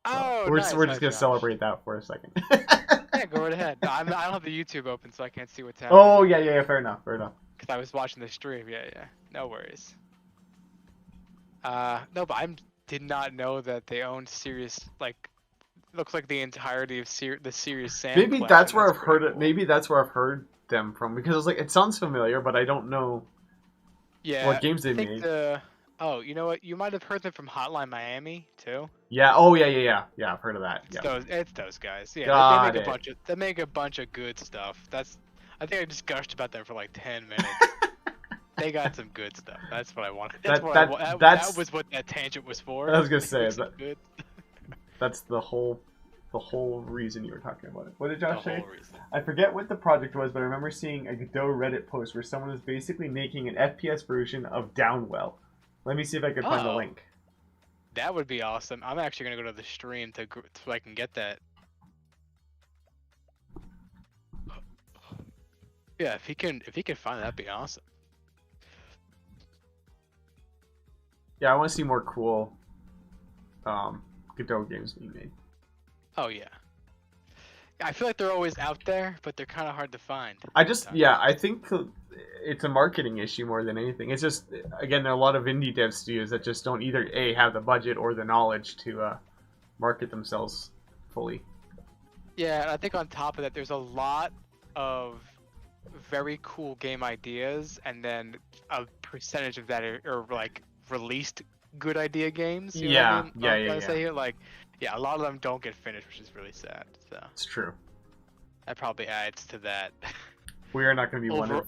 S1: So
S2: Oh,
S1: we're
S2: nice.
S1: just
S2: Hi,
S1: gonna
S2: Josh.
S1: celebrate that for a second.
S2: Yeah, go right ahead. No, I don't have the YouTube open, so I can't see what's happening.
S1: Oh yeah, fair enough, fair enough.
S2: Because I was watching the stream. Yeah. No worries. No, but I did not know that they owned Serious, like, looks like the entirety of the Serious Sam
S1: Maybe that's
S2: collection.
S1: where
S2: That's
S1: I've
S2: pretty
S1: heard it.
S2: cool.
S1: Maybe that's where I've heard them from because it's like it sounds familiar, but I don't know what
S2: Yeah,
S1: games
S2: I
S1: they
S2: think
S1: made.
S2: oh, you know what? You might have heard them from Hotline Miami too.
S1: Yeah. Oh yeah. I've heard of that. Yeah.
S2: It's those guys. Yeah, they
S1: Got
S2: make a
S1: it.
S2: bunch of good stuff. I think I just gushed about them for like 10 minutes. They got some good stuff. That's what I wanted. That was what that tangent was for.
S1: I was gonna
S2: They
S1: say
S2: make some good.
S1: that's the whole reason you were talking about it. What did
S2: The
S1: Josh say?
S2: whole reason.
S1: I forget what the project was, but I remember seeing a Godot Reddit post where someone was basically making an FPS version of Downwell. Let me see if I can find the
S2: Oh,
S1: link.
S2: that would be awesome. I'm actually gonna go to the stream so I can get that. Yeah, if he can find that, that'd be awesome.
S1: Yeah, I want to see more cool Godot games being made.
S2: Oh yeah. I feel like they're always out there, but they're kind of hard to find.
S1: I think it's a marketing issue more than anything. It's just, again, there are a lot of indie dev studios that just don't either A, have the budget or the knowledge to market themselves fully.
S2: Yeah, and I think on top of that, there's a lot of very cool game ideas, and then a percentage of that are like released good idea games. You know what I mean?
S1: Yeah.
S2: I'm trying to say here, like, yeah, a lot of them don't get finished, which is really sad. So
S1: It's true.
S2: that probably adds to that.
S1: We are not going to be one of.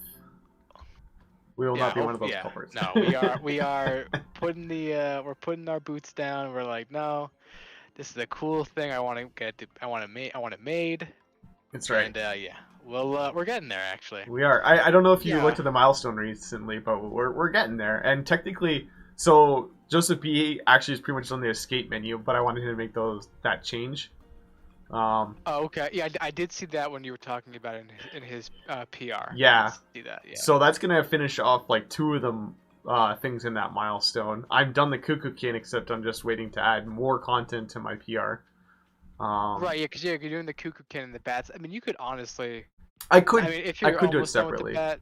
S1: We will not be one of those culprits.
S2: No, we are putting we're putting our boots down. We're like, no, this is a cool thing. I want it made.
S1: That's right.
S2: And yeah, well, we're getting there actually.
S1: We are. I don't know if you
S2: Yeah.
S1: looked at the milestone recently, but we're getting there. And technically, so Joseph B actually is pretty much on the escape menu, but I wanted him to make that change.
S2: Oh, okay. Yeah, I did see that when you were talking about it in his PR.
S1: Yeah.
S2: I did see that. Yeah.
S1: So that's gonna finish off like 2 of them things in that milestone. I've done the Cuckoo Kin, except I'm just waiting to add more content to my PR.
S2: Right. Yeah, because you're doing the Cuckoo Kin and the bats. I mean, you could honestly.
S1: I could
S2: I mean, if you're
S1: do it
S2: almost done with the
S1: separately.
S2: bat,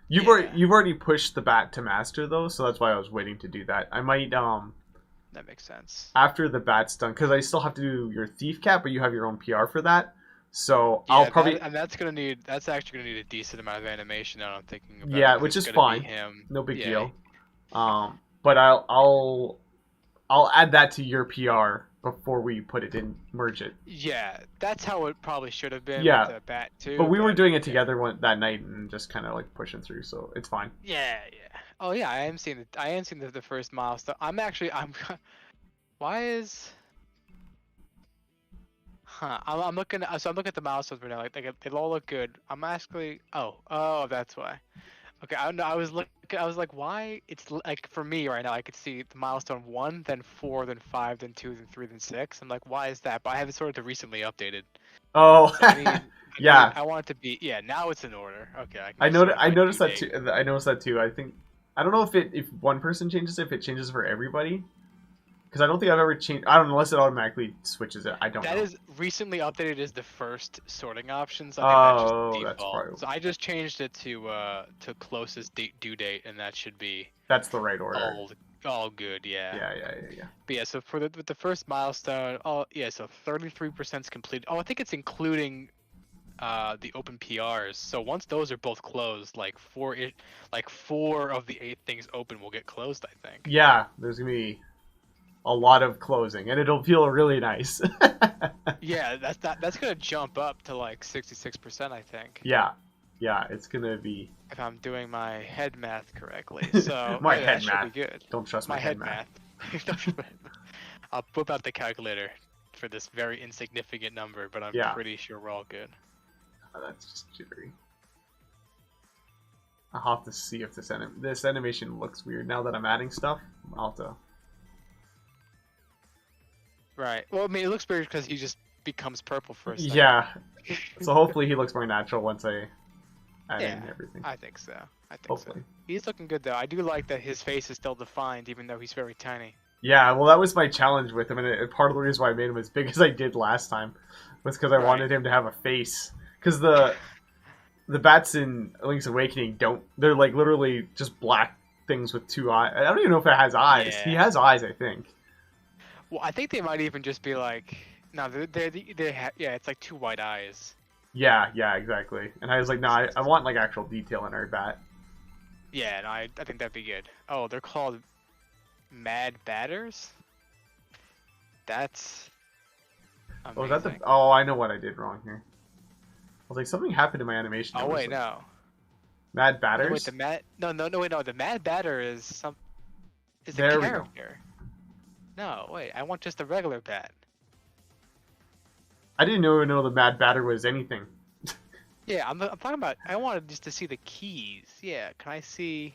S1: You've already pushed the bat to master though, so that's why I was waiting to do that. I might
S2: that makes sense.
S1: after the bat's done, because I still have to do your thief cap, but you have your own PR for that. So
S2: Yeah,
S1: I'll probably
S2: that's actually gonna need a decent amount of animation. Now I'm thinking about.
S1: Yeah,
S2: it,
S1: which is
S2: it's gonna
S1: fine.
S2: be him.
S1: No big
S2: Yeah.
S1: deal. But I'll add that to your PR before we put it in, merge it.
S2: Yeah, that's how it probably should have been.
S1: Yeah.
S2: With the bat too.
S1: But we were doing it
S2: yeah.
S1: together that night and just kind of like pushing through, so it's fine.
S2: Yeah. Oh yeah, I am seeing the first milestone. I'm why is I'm looking at the milestones right now. Like they all look good. I'm actually oh that's why. Okay, I was like, why? It's like for me right now, I could see the milestone 1, then 4, then 5, then 2, then 3, then 6. I'm like, why is that? But I have it sort of recently updated.
S1: Oh,
S2: So
S1: yeah.
S2: I want it to be now it's in order. Okay.
S1: I noticed that too. I noticed that too. I don't know if one person changes it, if it changes for everybody. Because I don't think I've ever changed. I don't know, unless it automatically switches it. I don't know.
S2: That is recently updated as the first sorting options. I think that's just default.
S1: probably...
S2: So I just changed it to closest due date, and that should be.
S1: That's the right order.
S2: All good, yeah.
S1: Yeah.
S2: But yeah, so with the first milestone, so 33% is complete. Oh, I think it's including the open PRs. So once those are both closed, like 4 of the 8 things open will get closed, I think.
S1: Yeah, there's gonna be a lot of closing, and it'll feel really nice.
S2: Yeah, that's gonna jump up to like 66%, I think.
S1: Yeah, it's gonna be.
S2: If I'm doing my head math correctly, so
S1: my
S2: head
S1: head
S2: math
S1: math.
S2: Should be good.
S1: Don't trust my head math.
S2: I'll whip out the calculator for this very insignificant number, but I'm pretty sure we're all good.
S1: Oh, that's just jittery. I'll have to see if this animation looks weird now that I'm adding stuff. I'll have to.
S2: Right. Well, I mean, it looks weird because he just becomes purple for a second.
S1: Yeah. So hopefully he looks more natural once I add
S2: Yeah,
S1: in everything.
S2: I think so. I think so.
S1: Hopefully.
S2: He's looking good though. I do like that his face is still defined, even though he's very tiny.
S1: Yeah, well, that was my challenge with him, and part of the reason why I made him as big as I did last time was because I wanted him to have a face. Because the bats in Link's Awakening don't. They're like literally just black things with two eyes. I don't even know if it has eyes.
S2: Yeah.
S1: He has eyes, I think.
S2: Well, I think they might even just be like, no, yeah, it's like two white eyes.
S1: Yeah, exactly. And I was like, no, I want like actual detail in our bat.
S2: Yeah, no, I think that'd be good. Oh, they're called Mad Batters? That's amazing.
S1: Oh, is that the? Oh, I know what I did wrong here. I was like, something happened to my animation.
S2: Oh wait,
S1: like,
S2: no.
S1: Mad Batters.
S2: No, wait, the Mad. No, wait, no. The Mad Batter is some. Is a
S1: There we go.
S2: character. No, wait. I want just a regular bat.
S1: I didn't even know the Mad Batter was anything.
S2: Yeah, I'm talking about. I wanted just to see the keys. Yeah, can I see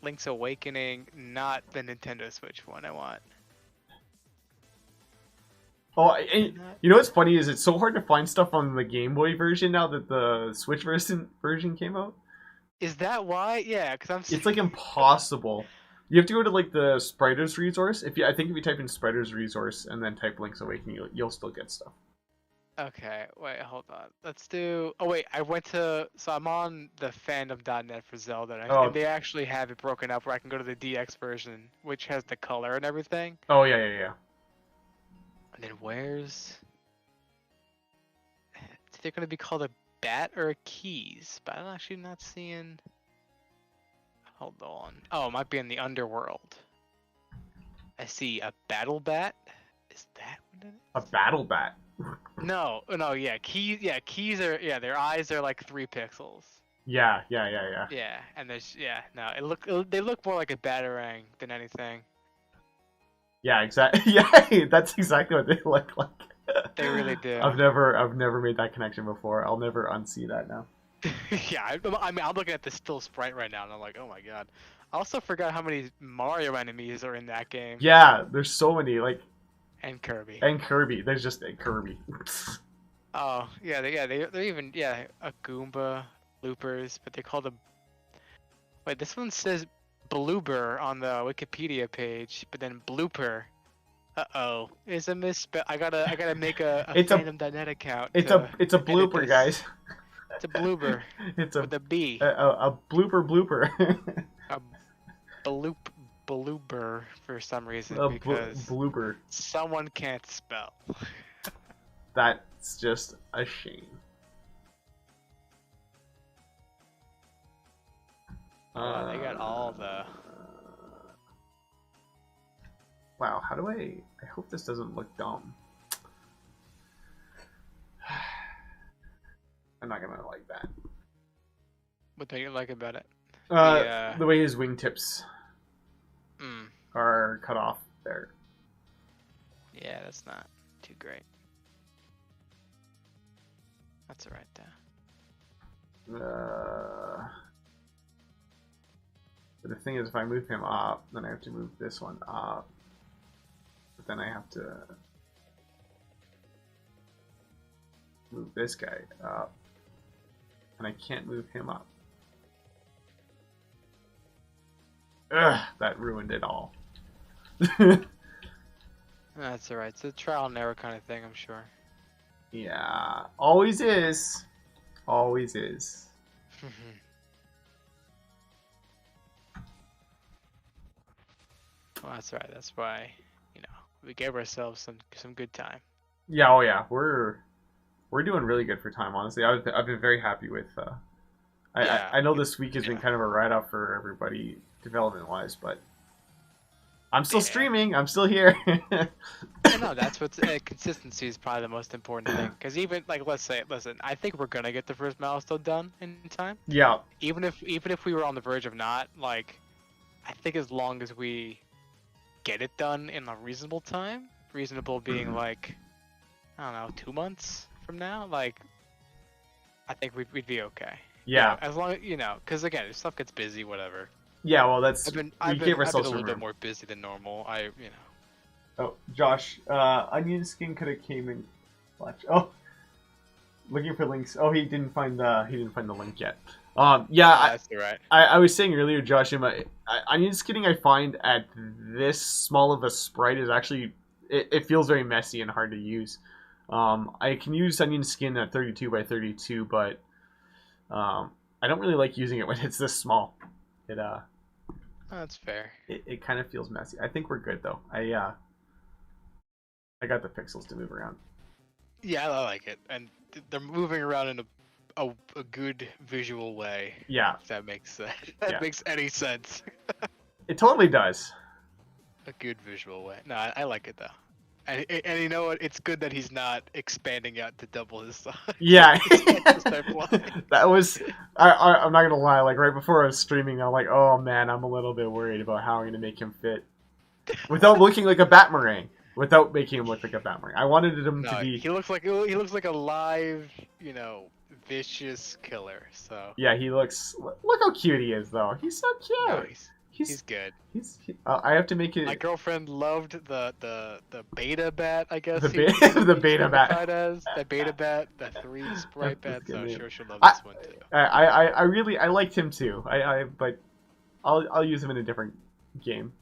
S2: Link's Awakening, not the Nintendo Switch one? I want.
S1: Oh, and you know what's funny is it's so hard to find stuff on the Game Boy version now that the Switch version came out.
S2: Is that why? Yeah, because I'm.
S1: It's like impossible. You have to go to like the Spiders resource. I think if you type in Spiders resource and then type Link's Awakening, you'll still get stuff.
S2: Okay, wait, hold on. Let's do. Oh wait, I went to. So I'm on the fandom.net for Zelda, and they actually have it broken up where I can go to the DX version, which has the color and everything.
S1: Oh yeah.
S2: And then where's? They're gonna be called a bat or a keys, but I'm actually not seeing. Hold on. Oh, it might be in the underworld. I see a battle bat. Is that what it is?
S1: A battle bat.
S2: No, yeah, keys are, their eyes are like 3 pixels.
S1: Yeah.
S2: Yeah, and they look more like a batarang than anything.
S1: Yeah, exactly. Yeah, that's exactly what they look like.
S2: They really do.
S1: I've never made that connection before. I'll never unsee that now.
S2: Yeah, I mean, I'm looking at the still sprite right now, and I'm like, oh my god. I also forgot how many Mario enemies are in that game.
S1: Yeah, there's so many, like.
S2: And Kirby.
S1: There's just a Kirby.
S2: Oh yeah, they're even a Goomba, loopers, but they call them. Wait, this one says bloober on the Wikipedia page, but then blooper. Uh-oh, is a misspell. I gotta make a fandom.net account.
S1: It's a blooper, guys.
S2: It's a blooper.
S1: It's
S2: with a B.
S1: A blooper.
S2: A blooper for some reason because
S1: blooper.
S2: Someone can't spell.
S1: That's just a shame.
S2: They got all the.
S1: Wow, how do I hope this doesn't look dumb. I'm not gonna like that.
S2: What do you like about it?
S1: The way his wingtips are cut off there.
S2: Yeah, that's not too great. That's alright though.
S1: But the thing is, if I move him up, then I have to move this one up. But then I have to move this guy up. And I can't move him up. Ugh, that ruined it all.
S2: That's alright. It's a trial and error kind of thing, I'm sure.
S1: Yeah, always is. Always is.
S2: Well, that's right. That's why, we gave ourselves some good time.
S1: Yeah, oh yeah, we're doing really good for time. Honestly, I've been very happy with. I know this week has been kind of a write off for everybody development wise, but I'm still streaming. I'm still here.
S2: No, that's what's consistency is probably the most important thing. Because even listen, I think we're gonna get the first milestone done in time.
S1: Yeah.
S2: Even if we were on the verge of not, I think as long as we get it done in a reasonable time, reasonable being I don't know, 2 months from now, I think we'd be okay.
S1: Yeah.
S2: As long as because again, if stuff gets busy, whatever.
S1: Yeah, well, that's
S2: I've been a little bit more busy than normal.
S1: Oh, Josh, Onion Skin could have came in clutch. Oh, looking for links. Oh, he didn't find the link yet. Yeah,
S2: That's all right.
S1: I was saying earlier, Josh, Onion Skinning I find at this small of a sprite is actually it feels very messy and hard to use. I can use Onion Skin at 32 by 32, but I don't really like using it when it's this small. It
S2: That's fair.
S1: it kind of feels messy. I think we're good though. I got the pixels to move around.
S2: Yeah, I like it, and they're moving around in a good visual way.
S1: Yeah,
S2: If that makes
S1: Yeah.
S2: makes any sense.
S1: it totally does.
S2: A good visual way. No, I like it though. And you know what? It's good that he's not expanding out to double his size.
S1: Yeah,
S2: Start flying.
S1: that was. I'm not gonna lie. Like right before I was streaming, I'm like, oh man, I'm a little bit worried about how I'm gonna make him fit without looking like a Batmarang. Without making him look like a Batmarang, I wanted him to
S2: No,
S1: be.
S2: he looks like a live, vicious killer. So
S1: Yeah, he looks. Look how cute he is, though. He's so
S2: no,
S1: cute.
S2: he's good.
S1: I have to make it.
S2: My girlfriend loved the beta bat, I guess.
S1: The
S2: he-
S1: the
S2: he's
S1: beta bat.
S2: identified as the beta bat, the 3 sprite
S1: That's
S2: bat.
S1: good
S2: So I'm
S1: name.
S2: sure she'll love
S1: I-
S2: this one too.
S1: I really I liked him too. But I'll use him in a different game.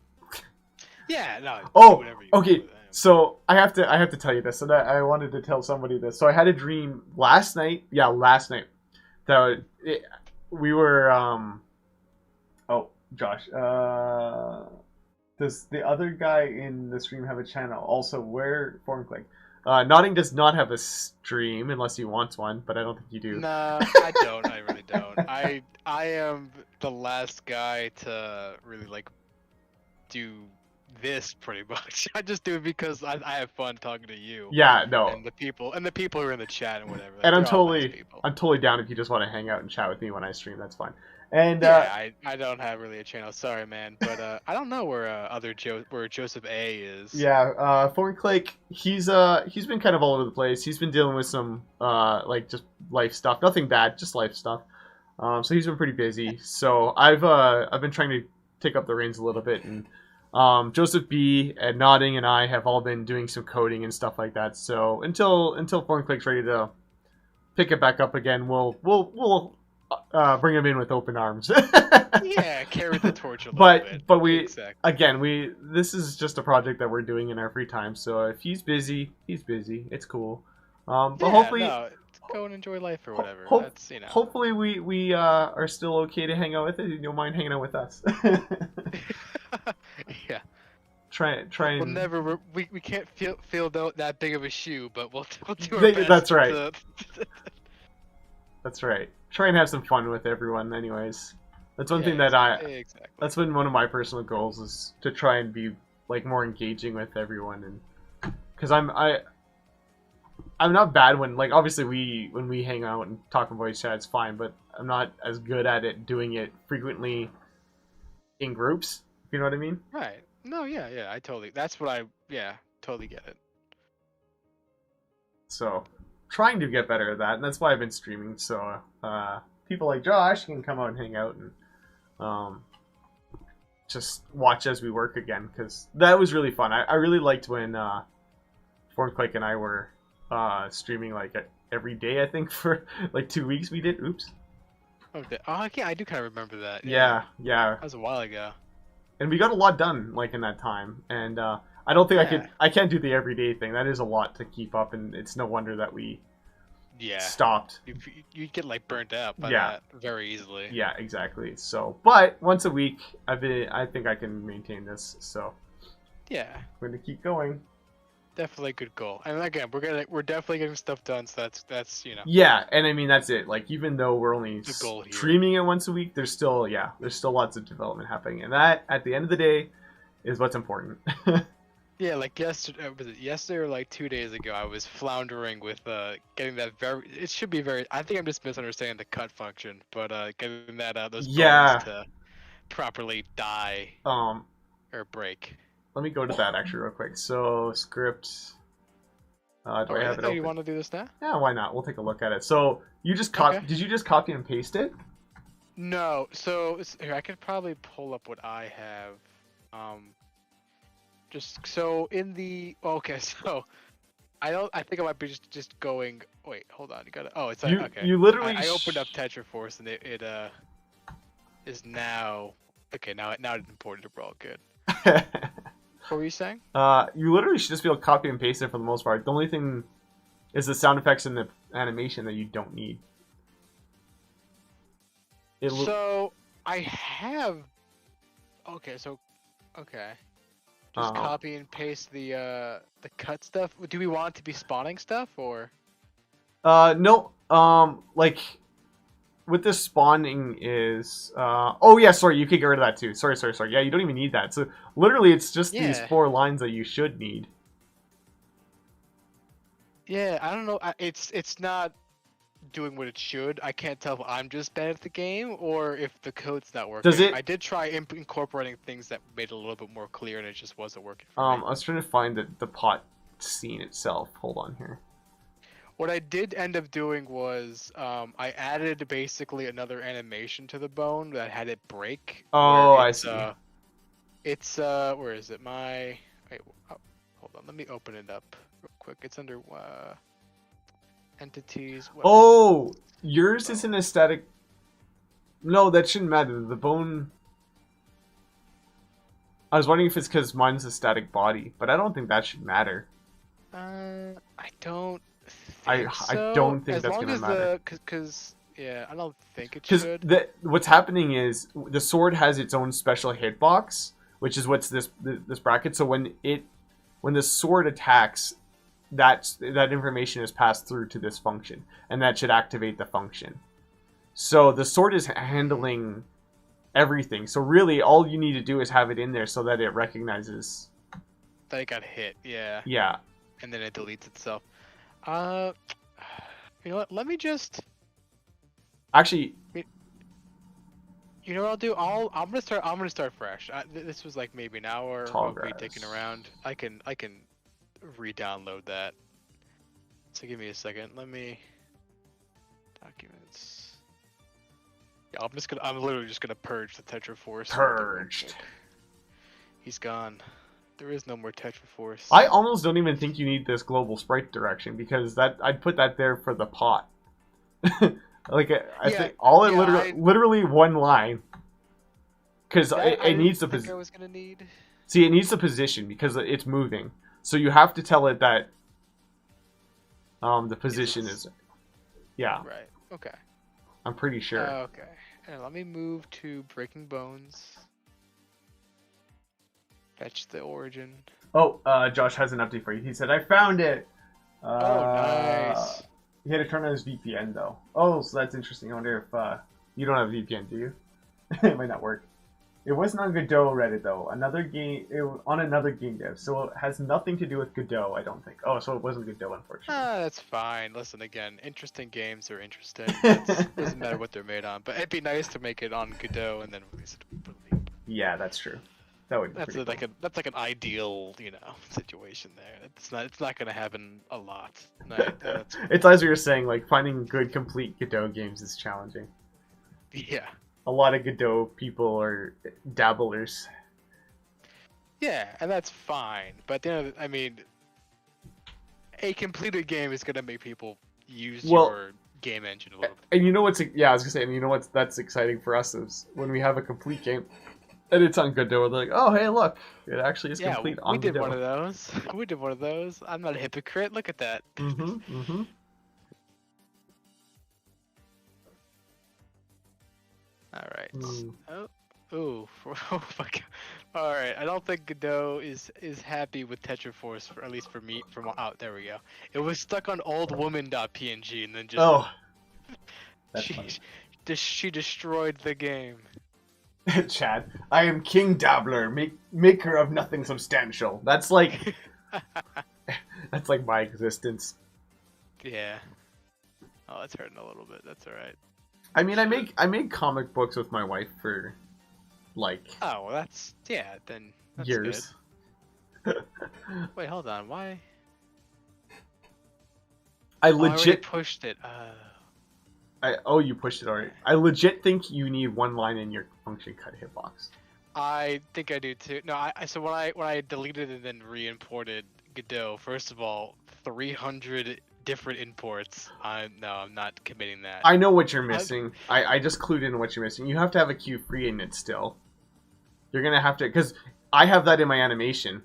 S2: Yeah, no.
S1: Oh,
S2: do whatever you want
S1: okay.
S2: with him.
S1: So I have to tell you this. So that I wanted to tell somebody this. So I had a dream last night. Yeah, last night. That we were. Oh, Josh. Does the other guy in the stream have a channel? Also, where Foreign Click? Nodding does not have a stream unless he wants one, but I don't think you do.
S2: Nah, I don't. I really don't. I am the last guy to really do this pretty much. I just do it because I have fun talking to you.
S1: Yeah, no.
S2: And the people who are in the chat and whatever.
S1: And I'm
S2: they're all nice
S1: totally
S2: people.
S1: I'm totally down if you just want to hang out and chat with me when I stream. That's fine. And
S2: Yeah, I don't have really a channel. Sorry, man, but I don't know where where Joseph A is.
S1: yeah, Foreign Click, he's been kind of all over the place. He's been dealing with some like just life stuff, nothing bad, just life stuff. So he's been pretty busy. So I've been trying to take up the reins a little bit, and Joseph B and Nodding and I have all been doing some coding and stuff like that. So until Foreign Click's ready to pick it back up again, we'll bring him in with open arms.
S2: Yeah, carry the torch a little bit.
S1: But we
S2: exactly.
S1: again this is just a project that we're doing in our free time. So if he's busy, he's busy. It's cool. But
S2: Yeah,
S1: hopefully,
S2: no, go and enjoy life or whatever.
S1: ho-
S2: That's
S1: hopefully we are still okay to hang out with it. You don't mind hanging out with us.
S2: Yeah.
S1: try
S2: We'll
S1: and
S2: never. We can't feel that big of a shoe, but we'll do our
S1: They-
S2: best.
S1: that's right.
S2: to-
S1: That's right. Try and have some fun with everyone. Anyways, that's one
S2: Yeah,
S1: thing that
S2: exactly.
S1: that's been one of my personal goals is to try and be like more engaging with everyone, and because I'm not bad when like obviously when we hang out and talk in voice chat it's fine, but I'm not as good at it doing it frequently in groups. If you know what I mean?
S2: Right. No, yeah. I totally. That's what I. Yeah, totally get it.
S1: So trying to get better at that, and that's why I've been streaming. So people like Josh can come out and hang out and just watch as we work again, because that was really fun. I really liked when Foreign Click and I were streaming like every day. I think for like 2 weeks we did. Oops.
S2: Okay. Oh, yeah, I do kind of remember that.
S1: Yeah.
S2: That was a while ago.
S1: And we got a lot done like in that time. And I don't think
S2: Yeah.
S1: I can't do the everyday thing. That is a lot to keep up, and it's no wonder that we
S2: Yeah.
S1: stopped.
S2: You get like burnt out by
S1: Yeah.
S2: that very easily.
S1: Yeah, exactly. So, but once a week, I think I can maintain this. So,
S2: Yeah.
S1: we're gonna keep going.
S2: Definitely a good goal. And again, we're definitely getting stuff done. So that's
S1: Yeah, and I mean that's it. Like even though we're only
S2: The goal here.
S1: streaming it once a week, there's still lots of development happening, and that at the end of the day is what's important.
S2: Yeah, like yesterday, was it yesterday or like 2 days ago? I was floundering with getting that very. It should be very. I think I'm just misunderstanding the cut function, but getting that those
S1: Yeah.
S2: bones to properly die
S1: um,
S2: or break.
S1: let me go to that actually real quick. So script. Do I have it
S2: Oh,
S1: open?
S2: you want to do this now?
S1: Yeah, why not? We'll take a look at it. So you just
S2: Okay.
S1: Did you just copy and paste it?
S2: No. So here, I could probably pull up what I have. Just so in the okay, so I don't. I think I might be just going. Wait, hold on. You gotta. Oh, it's
S1: You
S2: okay.
S1: you literally
S2: I opened up TetraForce and it is now okay. Now it's imported. We're all good. What were you saying?
S1: you literally should just be able to copy and paste it for the most part. The only thing is the sound effects and the animation that you don't need.
S2: So I have. Okay, so okay. Just
S1: uh,
S2: copy and paste the cut stuff. Do we want it to be spawning stuff or?
S1: no, like with this spawning is oh yeah, sorry, you could get rid of that too. Sorry. Yeah, you don't even need that. So literally it's just these
S2: Yeah.
S1: 4 lines that you should need.
S2: Yeah, I don't know. It's not doing what it should. I can't tell if I'm just bad at the game or if the code's not
S1: Does
S2: working.
S1: it
S2: I did try incorporating things that made it a little bit more clear, and it just wasn't working for me.
S1: I was trying to find the pot scene itself. Hold on here.
S2: What I did end up doing was I added basically another animation to the bone that had it break.
S1: Oh, I see.
S2: It's where is it? Wait, oh, hold on. Let me open it up real quick. It's under entities. Weapons.
S1: Oh, yours is an aesthetic. No, that shouldn't matter. The bone. I was wondering if it's because mine's a static body, but I don't think that should matter.
S2: I don't
S1: I
S2: think so.
S1: don't think
S2: as
S1: that's
S2: long
S1: gonna
S2: as
S1: matter.
S2: because yeah, I don't think it
S1: Because
S2: should.
S1: what's happening is the sword has its own special hitbox, which is what's this bracket. So when the sword attacks, that information is passed through to this function, and that should activate the function. So the sword is handling everything. So really, all you need to do is have it in there so that it recognizes.
S2: That it got hit, yeah.
S1: Yeah.
S2: And then it deletes itself. You know what? Let me just.
S1: Actually,
S2: You know what I'll do? I'm gonna start. I'm gonna start fresh. This was like maybe an hour of me taking around. I can re-download that. So give me a second. Let me. Documents. Yeah, I'm literally just gonna purge the TetraForce.
S1: purged.
S2: He's gone. There is no more TetraForce.
S1: I almost don't even think you need this global sprite direction because I'd put that there for the pot. Like I think literally one line because it needs the
S2: position. I was gonna need.
S1: See, it needs the position because it's moving, so you have to tell it that the position is. Yeah.
S2: Right. Okay.
S1: I'm pretty sure.
S2: Okay. And let me move to Breaking Bones. Fetch the origin.
S1: Oh, Josh has an update for you. He said, I found it!
S2: Oh, nice.
S1: He had to turn on his VPN, though. Oh, so that's interesting. I wonder if you don't have a VPN, do you? It might not work. It wasn't on Godot Reddit, though. On another game dev, so it has nothing to do with Godot, I don't think. Oh, so it wasn't Godot, unfortunately.
S2: That's fine. Listen, again, interesting games are interesting. It doesn't matter what they're made on, but it'd be nice to make it on Godot and then release it for Leap.
S1: Yeah, that's true. That would be
S2: that's like an ideal, situation there. It's not gonna happen a lot.
S1: It's as you were saying, like finding good complete Godot games is challenging.
S2: Yeah.
S1: A lot of Godot people are dabblers.
S2: Yeah, and that's fine. But I mean, a completed game is gonna make people use your game engine a little bit.
S1: And you know what's I was gonna say, and you know what's that's exciting for us is when we have a complete game and it's on Godot, they're like, oh hey look, it actually is complete on Godot.
S2: We did one of those. We did one of those. I'm not a hypocrite. Look at that.
S1: Mm-hmm.
S2: All right. Oh my god. All right. I don't think Godot is happy with TetraForce, for at least for me. There we go. It was stuck on oldwoman.png and then just.
S1: Oh.
S2: She destroyed the game.
S1: Chad, I am King Dabbler, maker of nothing substantial. That's like my existence.
S2: Yeah. Oh, that's hurting a little bit. That's all right.
S1: I mean, I make comic books with my wife for like.
S2: Oh, well, that's then that's
S1: years.
S2: Good. Wait, hold on. Why?
S1: I legit
S2: pushed it.
S1: you pushed it already. I legit think you need one line in your function cut hitbox.
S2: I think I do too. No, so when I deleted and then re-imported Godot, first of all, 300 different imports. I'm not committing that.
S1: I know what you're
S2: I,
S1: missing. I just clued in what you're missing. You have to have a queue free in it still. You're gonna have to, because I have that in my animation.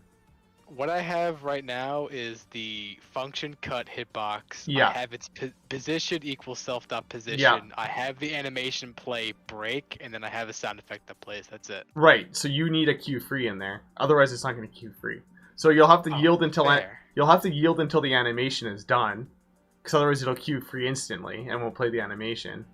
S2: what I have right now is the function cut hitbox. I
S1: Yeah,
S2: have its position equals self dot
S1: yeah,
S2: position. I have the animation play break, and then I have a sound effect that plays. That's it.
S1: right. So you need a queue free in there. Otherwise, it's not gonna queue free. So you'll have to
S2: Oh,
S1: yield until
S2: fair.
S1: you'll have to yield until the animation is done, because otherwise it'll queue free instantly and won't play the animation.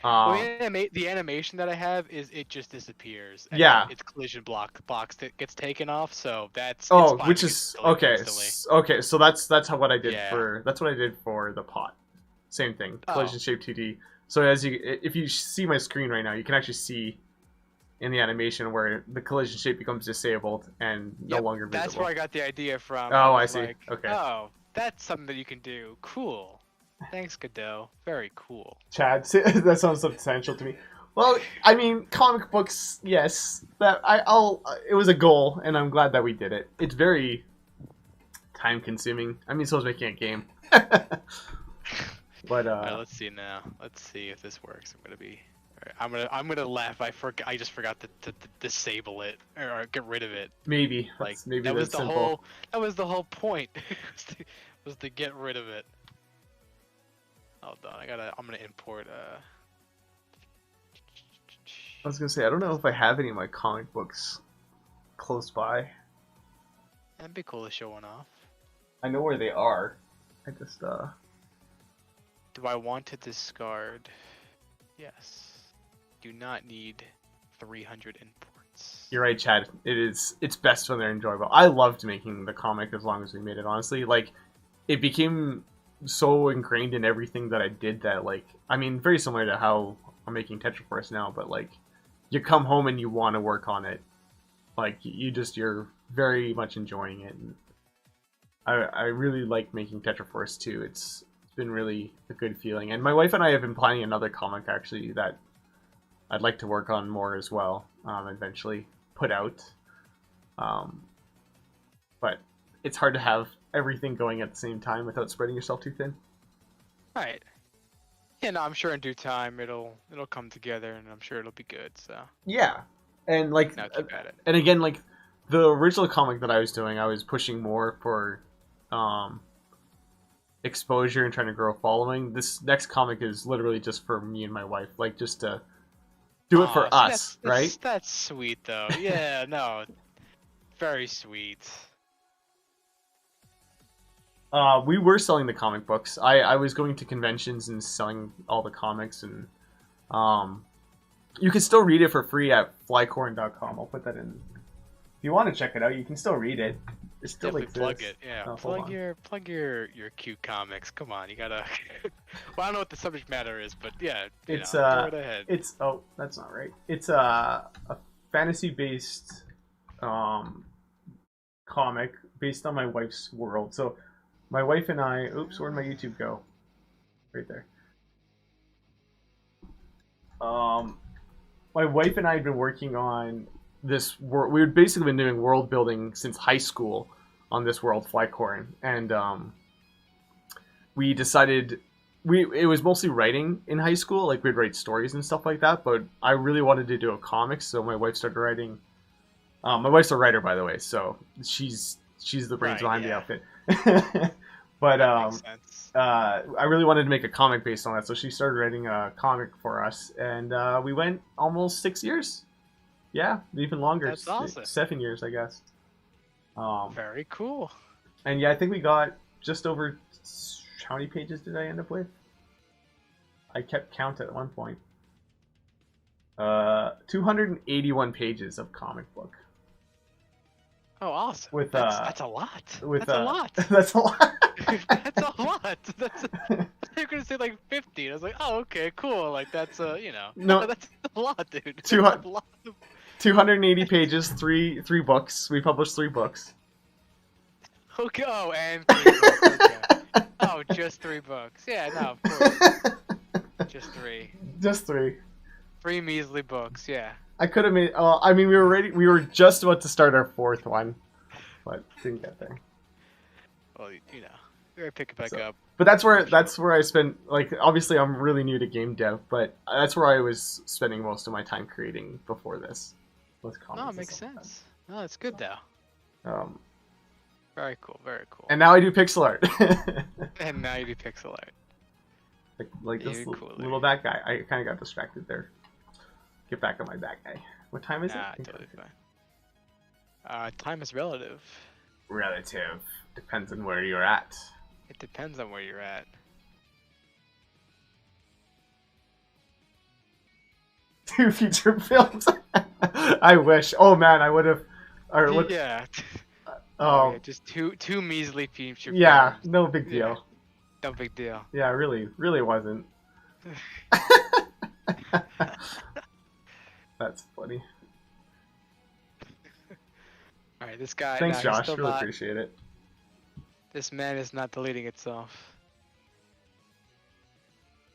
S2: Well,
S1: Um,
S2: the animation that I have is it just disappears, and then
S1: yeah.
S2: it's collision box that gets taken off. So it's
S1: Oh,
S2: fine
S1: which
S2: to get
S1: is
S2: deleted
S1: okay.
S2: instantly.
S1: Okay, so that's how what I did
S2: Yeah.
S1: for the pot. Same thing,
S2: Oh,
S1: collision shape 2D. So if you see my screen right now, you can actually see in the animation where the collision shape becomes disabled and no
S2: yep.
S1: longer
S2: That's
S1: visible.
S2: where I got the idea from. I
S1: Oh, I
S2: was
S1: see.
S2: like,
S1: Okay.
S2: oh, that's something that you can do. Cool. Thanks, Godot. Very cool.
S1: Chad, that sounds substantial to me. Well, I mean, comic books, yes. That I'll. It was a goal, and I'm glad that we did it. It's very time consuming. I mean, so is making a game. But
S2: All right, let's see now. Let's see if this works. I'm gonna be. All right, I'm gonna laugh. I just forgot to disable it or get rid of it.
S1: maybe
S2: Like
S1: maybe
S2: that was
S1: that's
S2: the
S1: simple.
S2: whole point was to get rid of it. Hold on, I'm gonna import
S1: I was gonna say I don't know if I have any of my comic books close by.
S2: That'd be cool to show one off.
S1: I know where they are. I just
S2: Do I want to discard? Yes. Do not need 300 imports.
S1: You're right, Chad. It's best when they're enjoyable. I loved making the comic as long as we made it, honestly. Like it became so ingrained in everything that I did that like I mean very similar to how I'm making TetraForce now, but like you come home and you want to work on it. Like you're very much enjoying it. And I really like making TetraForce too. It's been really a good feeling. And my wife and I have been planning another comic actually that I'd like to work on more as well. Eventually put out. Um, but it's hard to have everything going at the same time without spreading yourself too thin.
S2: Right. Yeah, no, I'm sure in due time it'll come together, and I'm sure it'll be good. So
S1: Yeah, and like,
S2: now keep at it.
S1: and again, like the original comic that I was doing, I was pushing more for exposure and trying to grow a following. This next comic is literally just for me and my wife, like just to do it
S2: Aw,
S1: for
S2: see,
S1: us, right?
S2: that's sweet though. Yeah, no, very sweet.
S1: We were selling the comic books. I was going to conventions and selling all the comics, and you can still read it for free at flycorn.com. I'll put that in. If you want to check it out, you can still read it. It still
S2: Definitely
S1: exists.
S2: plug it. Yeah,
S1: Oh,
S2: plug your cute comics. Come on, you gotta. Well, I don't know what the subject matter is, but yeah,
S1: It's
S2: go right ahead.
S1: it's oh, that's not right. It's a fantasy based comic based on my wife's world. So my wife and I, oops, where'd my YouTube go? Right there. My wife and I had been working on this world. We had basically been doing world building since high school on this world, Flycorn, and we decided it was mostly writing in high school. Like we'd write stories and stuff like that. But I really wanted to do a comic, so my wife started writing. My wife's a writer, by the way, so she's the brains
S2: Right,
S1: behind the
S2: yeah.
S1: outfit. But
S2: That makes sense.
S1: I really wanted to make a comic based on that, so she started writing a comic for us, and we went almost 6 years. Yeah, even longer.
S2: That's awesome.
S1: 7 years, I guess.
S2: Very cool.
S1: And yeah, I think we got just over. How many pages did I end up with? I kept count at one point. 281 pages of comic book.
S2: Oh, awesome.
S1: With
S2: that's a lot.
S1: with
S2: That's a lot.
S1: that's a lot.
S2: That's a lot. You're gonna say like 50. And I was like, oh, okay, cool. Like that's
S1: No.
S2: that's a lot, dude.
S1: Two
S2: That's
S1: hun-
S2: a lot.
S1: 280 pages, three books. We published 3 books.
S2: Okay. Oh, and 3 books. Okay. Oh, just 3 books. Yeah, no, of course. Just 3.
S1: Just 3.
S2: 3 measly books. Yeah.
S1: I could have made. I mean, we were ready. We were just about to start our fourth one, but didn't get there.
S2: Well, you know, we gotta pick it back up.
S1: But that's where I spent. Like, obviously, I'm really new to game dev, but that's where I was spending most of my time creating before this.
S2: No, it makes sense. No, it's good though.
S1: Um,
S2: Very cool. Very cool.
S1: and now I do pixel art.
S2: And now you do pixel art.
S1: like this
S2: Even cooler.
S1: little bat guy. I kind of got distracted there. Get back on my bat guy. What time is
S2: Nah,
S1: it?
S2: totally fine. Time is relative.
S1: Relative. Depends on where you're at.
S2: It depends on where you're at.
S1: Two feature films. I wish. Oh man, I would have. Or what?
S2: Yeah.
S1: Oh,
S2: yeah, just two measly feature
S1: yeah.
S2: films.
S1: No big deal.
S2: Yeah, no big deal.
S1: Yeah, really wasn't. That's funny.
S2: All right, this guy.
S1: Thanks,
S2: nah, he's
S1: Josh.
S2: still
S1: Really
S2: not,
S1: appreciate it.
S2: This man is not deleting itself.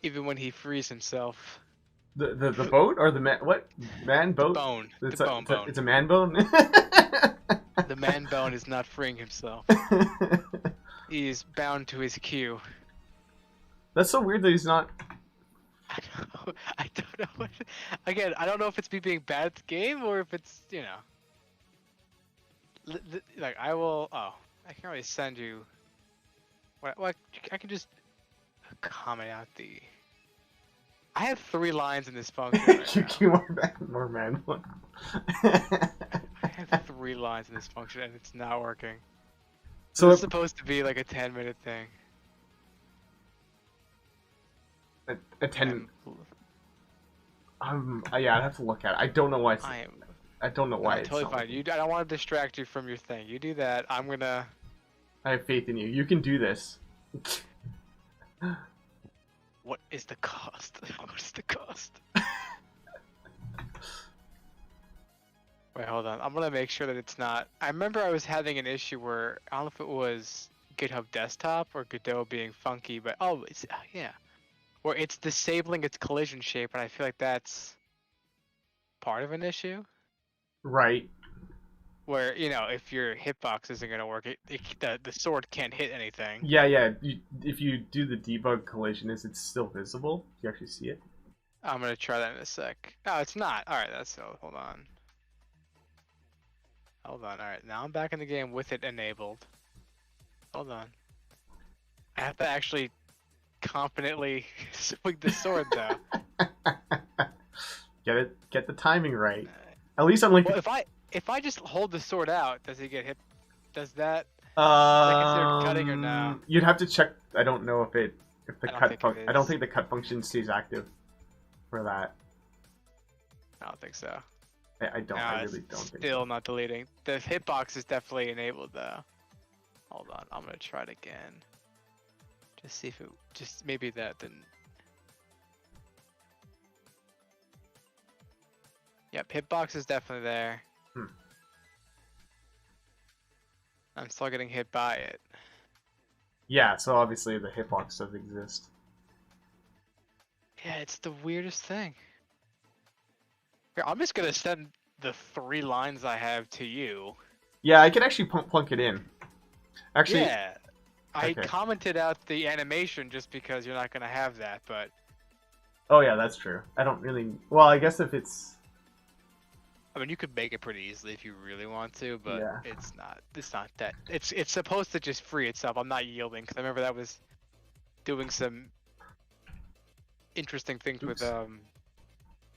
S2: Even when he frees himself.
S1: The boat or the man? What man boat?
S2: Bone.
S1: It's
S2: The
S1: a,
S2: bone.
S1: It's a man bone.
S2: The man bone is not freeing himself. He is bound to his queue.
S1: That's so weird that he's not.
S2: I don't know. Again, I don't know if it's me being bad at the game or if it's, you know. Like, I will. Oh, I can't really send you. What? I can just comment out the. I have 3 lines in this function. Right now.
S1: more man bone.
S2: I have 3 lines in this function and it's not working.
S1: So
S2: it's supposed to be like a 10-minute thing.
S1: a 10. Yeah, I'd have to look at it. I don't know why. I don't know why.
S2: No, totally fine. I don't want to distract you from your thing. You do that. I'm gonna.
S1: I have faith in you. You can do this.
S2: What is the cost? What is the cost? Wait, hold on. I'm gonna make sure that it's not. I remember I was having an issue where I don't know if it was GitHub Desktop or Godot being funky, but it's yeah, where it's disabling its collision shape, and I feel like that's part of an issue.
S1: Right.
S2: Where, you know, if your hitbox isn't gonna work, the sword can't hit anything.
S1: Yeah. If you do the debug collision, is it still visible? Do you actually see it?
S2: I'm gonna try that in a sec. Oh, it's not. All right, that's hold on. Hold on. All right, now I'm back in the game with it enabled. Hold on. I have to actually confidently swing the sword though.
S1: Get the timing right. At least I'm like.
S2: Well, if I just hold the sword out, does he get hit? Does that? Is that considered cutting or no?
S1: You'd have to check. I don't know if the cut. I don't think the cut function stays active for that.
S2: I don't think so.
S1: I don't.
S2: No,
S1: I really don't. Think
S2: Still
S1: so.
S2: not deleting. The hitbox is definitely enabled though. Hold on, I'm gonna try it again. Just see if it. Just maybe that didn't. Yep, hitbox is definitely there. I'm still getting hit by it.
S1: Yeah, so obviously the hitbox does exist.
S2: Yeah, it's the weirdest thing. Here, I'm just gonna send the 3 lines I have to you.
S1: Yeah, I could actually plunk it in. Actually,
S2: yeah, I
S1: okay.
S2: commented out the animation just because you're not gonna have that, but.
S1: Oh yeah, that's true. I don't really. Well, I guess if it's.
S2: I mean, you could make it pretty easily if you really want to, but
S1: Yeah.
S2: it's not. It's not that. It's supposed to just free itself. I'm not yielding because I remember that was doing some interesting things with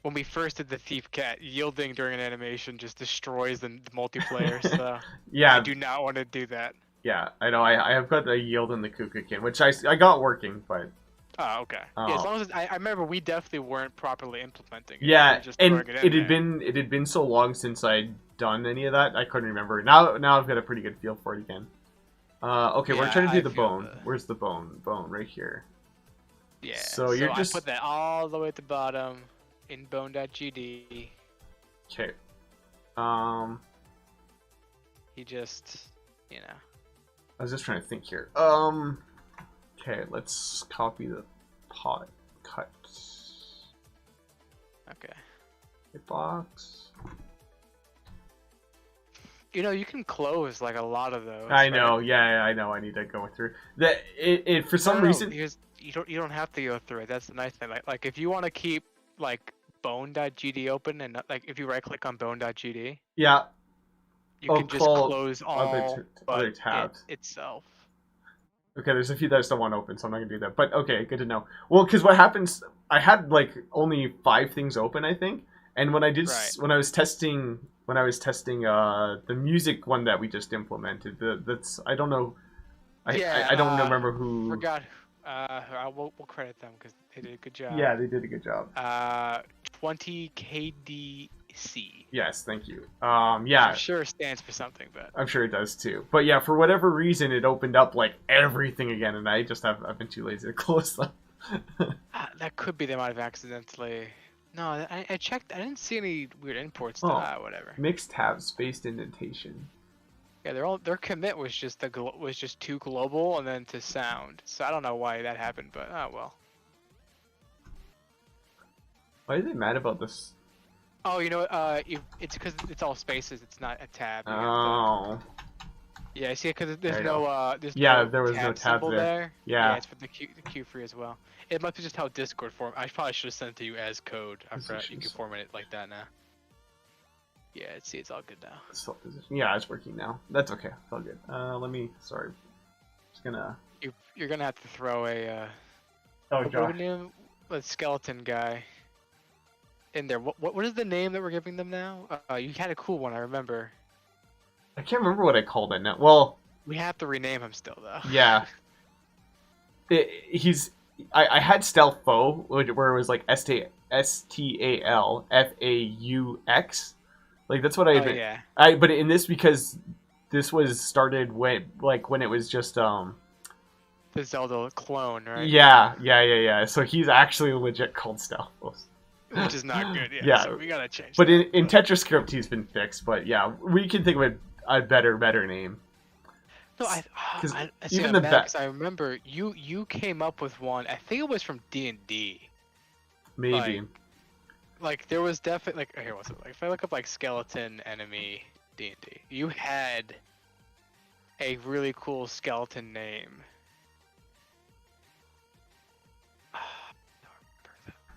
S2: when we first did the Thief Cat. Yielding during an animation just destroys the multiplayer. So
S1: yeah,
S2: I do not want to do that.
S1: Yeah, I know. I have got the yield in the Kukukin, which I got working, but.
S2: Oh, okay. Yeah, as long as I remember, we definitely weren't properly implementing it.
S1: Yeah,
S2: just
S1: and
S2: it
S1: had been so long since I'd done any of that, I couldn't remember. Now I've got a pretty good feel for it again. Okay,
S2: yeah,
S1: we're trying to do the bone. Where's the bone? Bone right here.
S2: Yeah.
S1: So you're just.
S2: I put that all the way at the bottom in bone.gd.
S1: Okay.
S2: He just, you know.
S1: I was just trying to think here. Okay, let's copy the pot cut.
S2: Okay.
S1: Hitbox.
S2: You know, you can close like a lot of those.
S1: I
S2: right?
S1: know, yeah, I know. I need to go through that. It for some
S2: No,
S1: reason.
S2: you don't have to go through it. That's the nice thing. Like if you want to keep like bone.gd open and like if you right click on bone.gd,
S1: Yeah.
S2: you
S1: Oh,
S2: can just
S1: call
S2: close
S1: other
S2: all
S1: other
S2: but
S1: tabs.
S2: itself.
S1: Okay, there's a few that I still want open, so I'm not gonna do that. But okay, good to know. Well, because what happens, I had like only 5 things open, I think, and when I did,
S2: Right.
S1: when I was testing, the music one that we just implemented, that's I don't know,
S2: Yeah.
S1: I don't remember who.
S2: Forgot. We'll credit them because they did a good job.
S1: Yeah, they did a good job.
S2: 20 KDC.
S1: Yes, thank you.
S2: Which I'm
S1: Yeah,
S2: sure stands for something, but
S1: I'm sure it does too. But yeah, for whatever reason, it opened up like everything again, and I've been too lazy to close them.
S2: that could be they might have accidentally. No, I checked. I didn't see any weird imports.
S1: Oh,
S2: Whatever.
S1: mixed tab spaced indentation.
S2: Yeah, their commit was just was just too global and then to sound. So I don't know why that happened, but oh well.
S1: Why are they mad about this?
S2: Oh, you know what? It's because it's all spaces. It's not a tab.
S1: Oh.
S2: Yeah, I see it because there's
S1: There you
S2: no there's
S1: Yeah,
S2: no
S1: there was no
S2: tab
S1: tab
S2: symbol
S1: there.
S2: there.
S1: Yeah.
S2: It's for the queue free as well. It must be just how Discord form. I probably should have sent it to you as code. I forgot you can format it like that now. Yeah, see, it's all good now.
S1: Yeah, it's working now. That's okay. It's all good. Let me. Sorry. Just gonna.
S2: You're gonna have to throw a.
S1: Oh,
S2: what
S1: Josh.
S2: name? The skeleton guy. In there. What is the name that we're giving them now? You had a cool one. I remember.
S1: I can't remember what I called it now. Well.
S2: We have to rename him still, though.
S1: Yeah. He's. I had Stealth Foe, where it was like STALFAUX. Like that's what I.
S2: Oh, yeah.
S1: But in this, because this was started when it was just
S2: The Zelda clone, right?
S1: Yeah. So he's actually legit called Stealth Foe.
S2: Which is not good. Yeah.
S1: Yeah.
S2: So we gotta change.
S1: But in TetraScript, he's been fixed. But yeah, we can think of a better name.
S2: No, I
S1: even the
S2: best. I remember you came up with one. I think it was from D&D.
S1: Maybe.
S2: Like there was definitely like here what's it like if I look up like skeleton enemy D&D, you had a really cool skeleton name.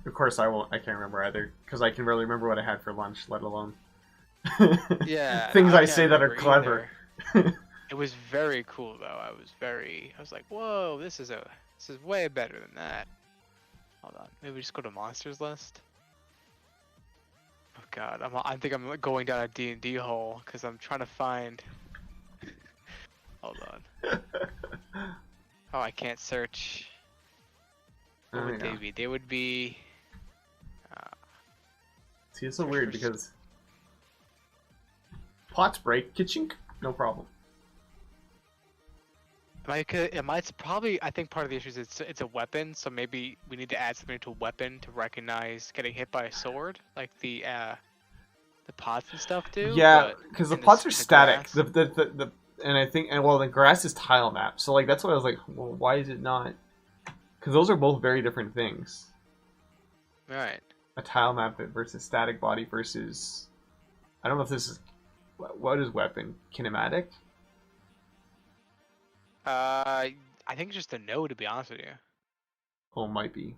S1: Of course, I won't. I can't remember either because I can barely remember what I had for lunch, let alone
S2: Yeah,
S1: things I say that are clever.
S2: It was very cool though. I was like, whoa, this is way better than that. Hold on, maybe we just go to monsters list. Oh god, I think I'm going down a D&D hole because I'm trying to find. Hold on. Oh, I can't search. What would they be? They would be.
S1: See, it's so weird because pots break, kitchen, no problem.
S2: It's probably. I think part of the issue is it's a weapon, so maybe we need to add something to a weapon to recognize getting hit by a sword, like the pots and stuff do.
S1: Yeah, because the pots are static. And I think the grass is tile map. So like that's why I was like, well, why is it not? Because those are both very different things.
S2: Right.
S1: A tile map versus static body versus. I don't know if this is. What is weapon? Kinematic?
S2: I think it's just a node, to be honest with you.
S1: Oh, it might be.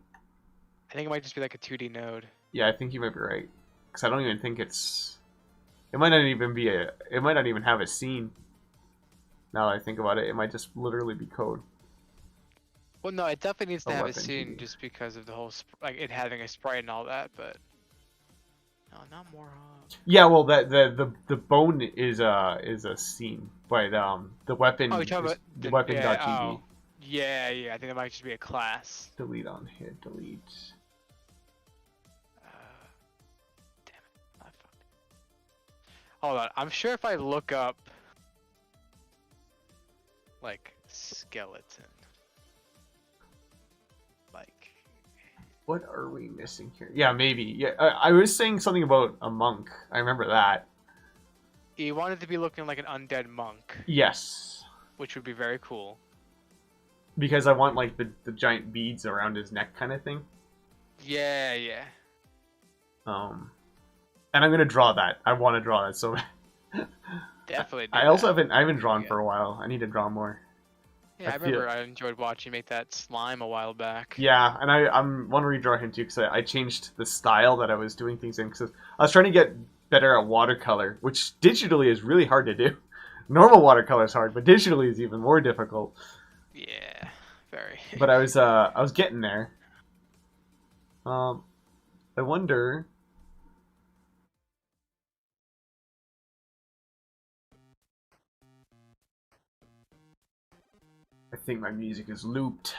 S2: I think it might just be like a 2D node.
S1: Yeah, I think you might be right. Because I don't even think it's. It might not even be a. It might not even have a scene. Now that I think about it, it might just literally be code.
S2: Well, no, it definitely needs to have a scene
S1: 2D.
S2: just because of the whole like it having a sprite and all that, but no, not more.
S1: Yeah, well, the bone is a scene, but the weapon.
S2: Oh, you're talking
S1: is
S2: about
S1: the weapon.gd.
S2: Oh. Yeah. I think it might just be a class.
S1: Delete on hit. Delete.
S2: Damn it! I fucked. Hold on, I'm sure if I look up like skeleton. Like,
S1: what are we missing here? Yeah, maybe. Yeah, I was saying something about a monk. I remember that.
S2: he wanted to be looking like an undead monk.
S1: Yes.
S2: Which would be very cool.
S1: Because I want like the giant beads around his neck kind of thing.
S2: Yeah.
S1: And I'm gonna draw that. I want to draw that. So
S2: Definitely do
S1: I also
S2: that.
S1: haven't drawn
S2: Yeah.
S1: for a while. I need to draw more.
S2: Yeah,
S1: I
S2: I
S1: feel
S2: remember I enjoyed watching you make that slime a while back.
S1: yeah, and I'm want to redraw him too because I changed the style that I was doing things in because I was trying to get better at watercolor, which digitally is really hard to do. Normal watercolor is hard, but digitally is even more difficult.
S2: Yeah, very.
S1: But I was getting there. Um, I wonder. I think my music is looped.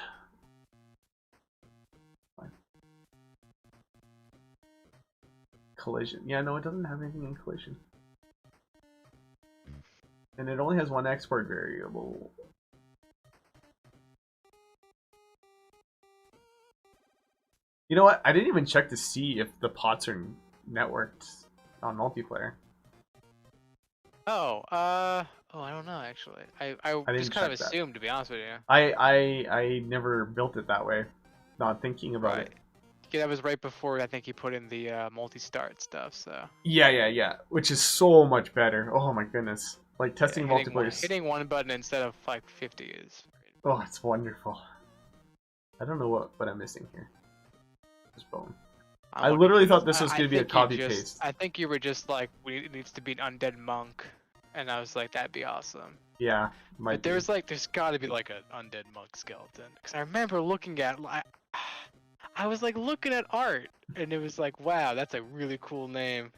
S1: Collision. Yeah, no, it doesn't have anything in collision. And it only has one export variable. You know what? I didn't even check to see if the pots are networked on multiplayer.
S2: Oh, I don't know actually. I
S1: I
S2: just
S1: didn't
S2: kind of
S1: check that.
S2: assumed, to be honest with you.
S1: I never built it that way. Not thinking about
S2: Right.
S1: it.
S2: Yeah, that was right before I think he put in the multi-start stuff. So
S1: Yeah. Which is so much better. Oh my goodness. Like
S2: yeah,
S1: testing multiplayer is
S2: hitting one button instead of like 50 is.
S1: oh, it's wonderful. I don't know what I'm missing here. This bone.
S2: I
S1: I
S2: wonder if
S1: literally
S2: you're
S1: thought
S2: just.
S1: this was
S2: I
S1: gonna be a
S2: think you
S1: copy
S2: just.
S1: paste.
S2: I think you were just like, it needs to be an undead monk, and I was like, that'd be awesome.
S1: Yeah,
S2: But
S1: might be.
S2: there's got to be like an undead monk skeleton, because I remember looking at. I was like looking at art, and it was like, wow, that's a really cool name.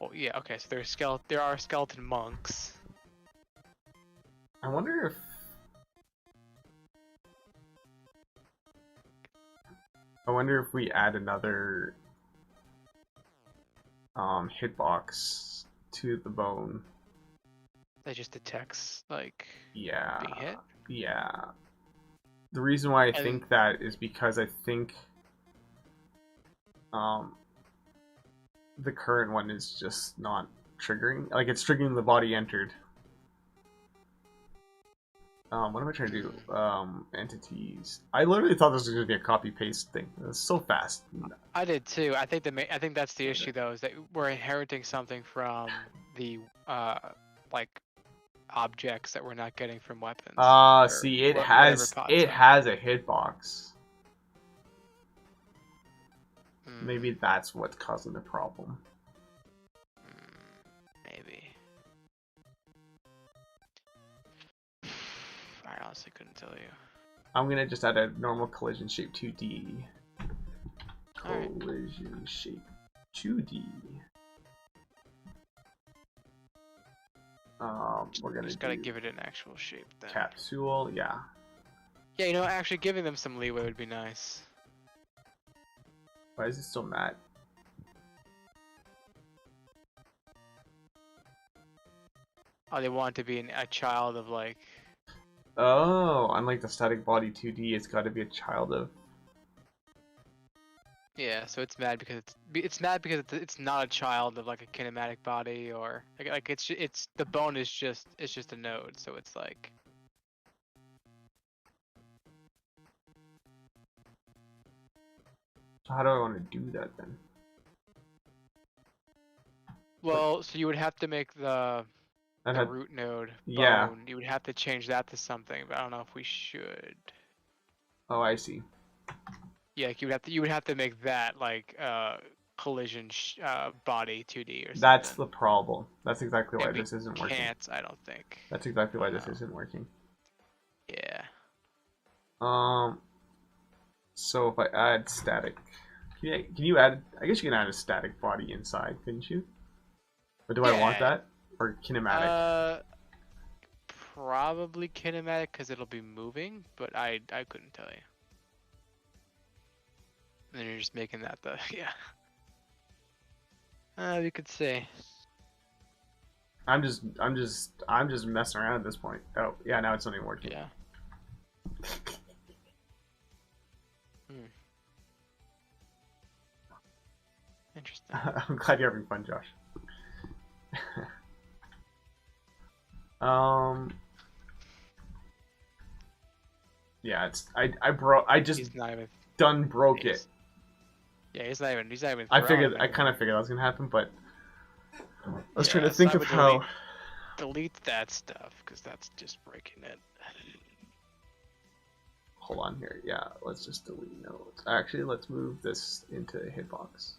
S2: Well, yeah, okay, so there are skeleton monks.
S1: I wonder if we add another hitbox to the bone.
S2: That just detects like
S1: Yeah.
S2: being hit.
S1: Yeah. The reason why I
S2: And
S1: think that is because I think um the current one is just not triggering. Like it's triggering the body entered. What am I trying to do? Entities. I literally thought this was gonna be a copy paste thing. It was so fast.
S2: I did too. I think that's the issue though, is that we're inheriting something from the like objects that we're not getting from weapons or
S1: See,
S2: whatever pots
S1: it
S2: are.
S1: has a hitbox.
S2: Mm,
S1: Maybe that's what's causing the problem.
S2: maybe. I honestly couldn't tell you.
S1: I'm gonna just add a normal collision shape 2D.
S2: Alright.
S1: Collision shape 2D. We're gonna
S2: Just gotta give it an actual shape then.
S1: capsule. Yeah.
S2: Yeah, you know, actually giving them some leeway would be nice.
S1: Why is it still matte?
S2: Oh, they want to be a child of like.
S1: Oh, unlike the static body 2D, it's got to be a child of.
S2: Yeah, so it's mad because it's mad because it's not a child of like a kinematic body or like it's the bone is just it's just a node, so it's like.
S1: So how do I want to do that then?
S2: Well, so you would have to make
S1: That
S2: the
S1: had,
S2: root node
S1: yeah.
S2: bone. You would have to change that to something, but I don't know if we should.
S1: Oh, I see.
S2: Yeah, like you would have to make that like collision body 2D or something.
S1: That's the problem. That's exactly why
S2: And we
S1: this isn't working.
S2: can't, I don't think.
S1: That's exactly why this
S2: No.
S1: isn't working.
S2: Yeah.
S1: So if I add static, can you add? I guess you can add a static body inside, couldn't you? But do I want
S2: Yeah.
S1: that or kinematic?
S2: Probably kinematic because it'll be moving, but I couldn't tell you. And then you're just making that the yeah. We could say.
S1: I'm just messing around at this point. Oh yeah, now it's not even working.
S2: Yeah. Interesting.
S1: I'm glad you're having fun, Josh. Yeah, it's I just
S2: He's not even
S1: done broke it.
S2: Yeah, he's not even.
S1: I
S2: throwing
S1: kind of
S2: anymore.
S1: figured that was gonna happen, but I was trying to
S2: Yeah, so
S1: think
S2: I
S1: of
S2: would
S1: how.
S2: delete that stuff because that's just breaking it.
S1: Hold on here. Yeah, let's just delete nodes. Actually, let's move this into hitbox.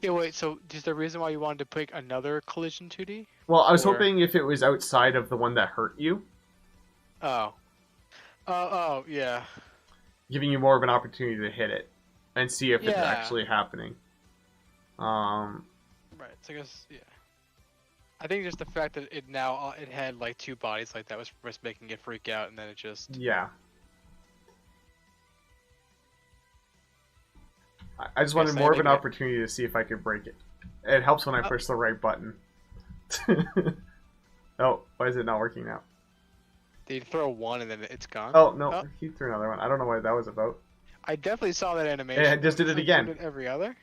S2: Yeah, wait. So, is there a reason why you wanted to pick another collision 2D?
S1: Well, I was
S2: Or
S1: hoping if it was outside of the one that hurt you,
S2: oh, yeah,
S1: giving you more of an opportunity to hit it and see if it's
S2: yeah.
S1: actually happening. Um,
S2: Right. So I guess yeah. I think just the fact that it now it had like two bodies like that was making it freak out, and then it just
S1: yeah. I just wanted
S2: guess
S1: more of an
S2: maybe.
S1: opportunity to see if I could break it. It helps when I push the right button. Oh, why is it not working now?
S2: They throw one and then it's gone.
S1: Oh, no,
S2: Oh,
S1: he threw another one. I don't know what that was about.
S2: I definitely saw that animation.
S1: It just did
S2: It's
S1: it
S2: like
S1: again.
S2: doing it every other.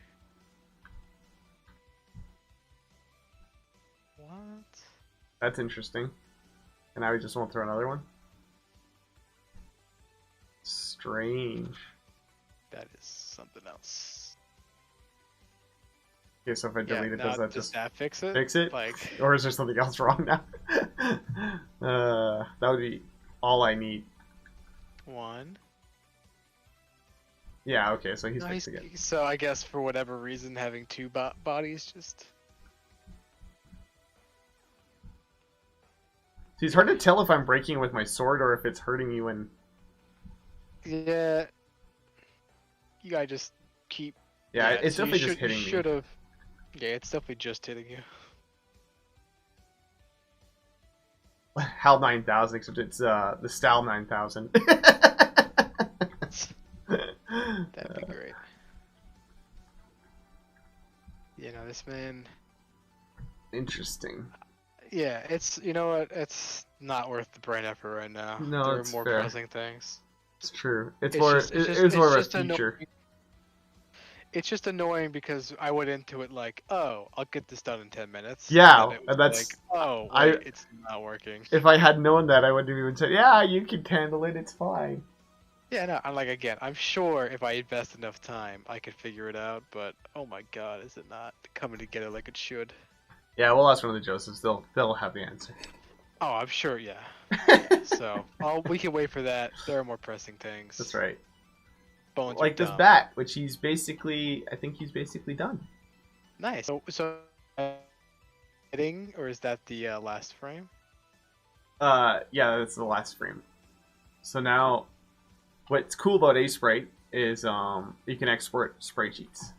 S2: What?
S1: That's interesting. And now he just won't throw another one? Strange.
S2: That is something else.
S1: Okay, so if I delete it,
S2: now
S1: does that
S2: does
S1: just
S2: that fix it?
S1: fix it?
S2: Like,
S1: Or is there something else wrong now? That would be all I need.
S2: one.
S1: Yeah, okay, so he's
S2: No,
S1: fixing it.
S2: so I guess for whatever reason, having two bodies just.
S1: See, it's hard to tell if I'm breaking with my sword or if it's hurting you and...
S2: Yeah. You gotta just keep.
S1: Yeah, it's
S2: so
S1: definitely
S2: you
S1: just hitting me.
S2: should have. Yeah, it's definitely just hitting you.
S1: HAL 9000, except it's the Stal 9000.
S2: That'd be great. You know, this man.
S1: Interesting.
S2: Yeah, it's you know what? It's not worth the brain effort right now.
S1: No,
S2: There are
S1: it's
S2: more
S1: fair.
S2: pressing things.
S1: It's true. It's
S2: It's
S1: more.
S2: just, it's just,
S1: It's more
S2: it's
S1: of a
S2: just
S1: feature.
S2: annoying. It's just annoying because I went into it like, oh, I'll get this done in 10 minutes.
S1: Yeah,
S2: And then it was
S1: that's.
S2: like, oh,
S1: I.
S2: wait, it's not working.
S1: If I had known that, I wouldn't have even said, "Yeah, you can handle it. It's fine."
S2: Yeah, no, I'm like, again, I'm sure if I invest enough time, I could figure it out, but oh my god, is it not coming together like it should?
S1: Yeah, we'll ask one of the Josephs. They'll have the answer.
S2: Oh, I'm sure, yeah. So, we can wait for that. There are more pressing things.
S1: That's right.
S2: Bones
S1: Like
S2: are
S1: this
S2: dumb.
S1: bat, which he's basically. I think he's basically done.
S2: Nice. So hitting, or is that the last frame?
S1: Yeah, that's the last frame. So now, what's cool about Sprite is you can export sprite sheets,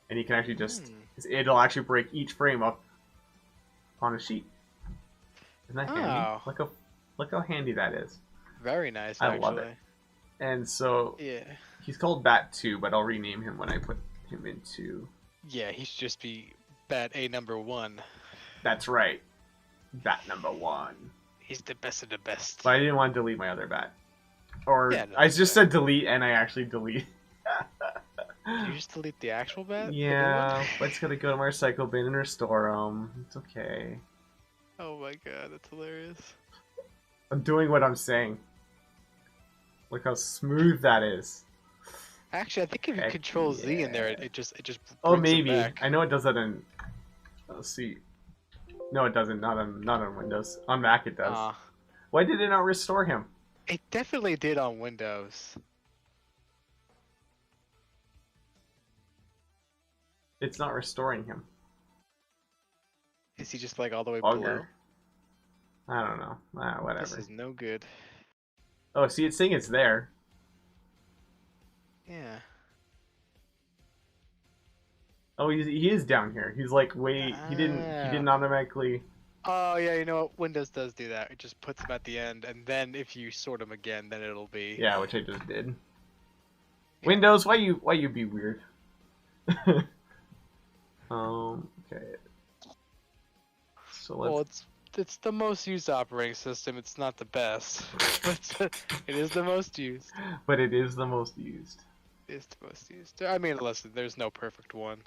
S1: and you can actually just it'll actually break each frame up on a sheet. Isn't that handy?
S2: Oh.
S1: Look how handy that is.
S2: Very nice,
S1: I
S2: actually.
S1: love it. And so
S2: Yeah.
S1: he's called Bat 2, but I'll rename him when I put him into.
S2: Yeah, he should just be Bat A number 1.
S1: That's right, Bat number 1.
S2: He's the best of the best.
S1: But I didn't want to delete my other bat. Or
S2: Yeah, no,
S1: I
S2: that's
S1: just
S2: fair.
S1: said delete, and I actually delete.
S2: Did you just delete the actual bat? The new
S1: Yeah,
S2: one?
S1: but it's gonna go to my recycle bin and restore them. It's okay.
S2: Oh my god, that's hilarious.
S1: I'm doing what I'm saying. Look how smooth that is.
S2: Actually, I think if you
S1: Heck
S2: control Z in there,
S1: yeah.
S2: it just
S1: Oh,
S2: brings it
S1: maybe.
S2: back.
S1: I know it does that in. Let's see. No, it doesn't. Not on Windows. On Mac, it does. Why did it not restore him?
S2: It definitely did on Windows.
S1: It's not restoring him.
S2: Is he just like all the way
S1: Bugger.
S2: below?
S1: I don't know. Whatever.
S2: This is no good.
S1: Oh, see, it's saying it's there.
S2: Yeah.
S1: Oh, he is down here. He's like, wait, he didn't automatically.
S2: Oh yeah, you know what? Windows does do that. It just puts them at the end, and then if you sort them again, then it'll be.
S1: Yeah, which I just did. Windows, why you be weird? Okay. So let's.
S2: Well, it's the most used operating system. It's not the best, but it is the most used.
S1: But it is the most used.
S2: It's the most used. I mean, listen, there's no perfect one,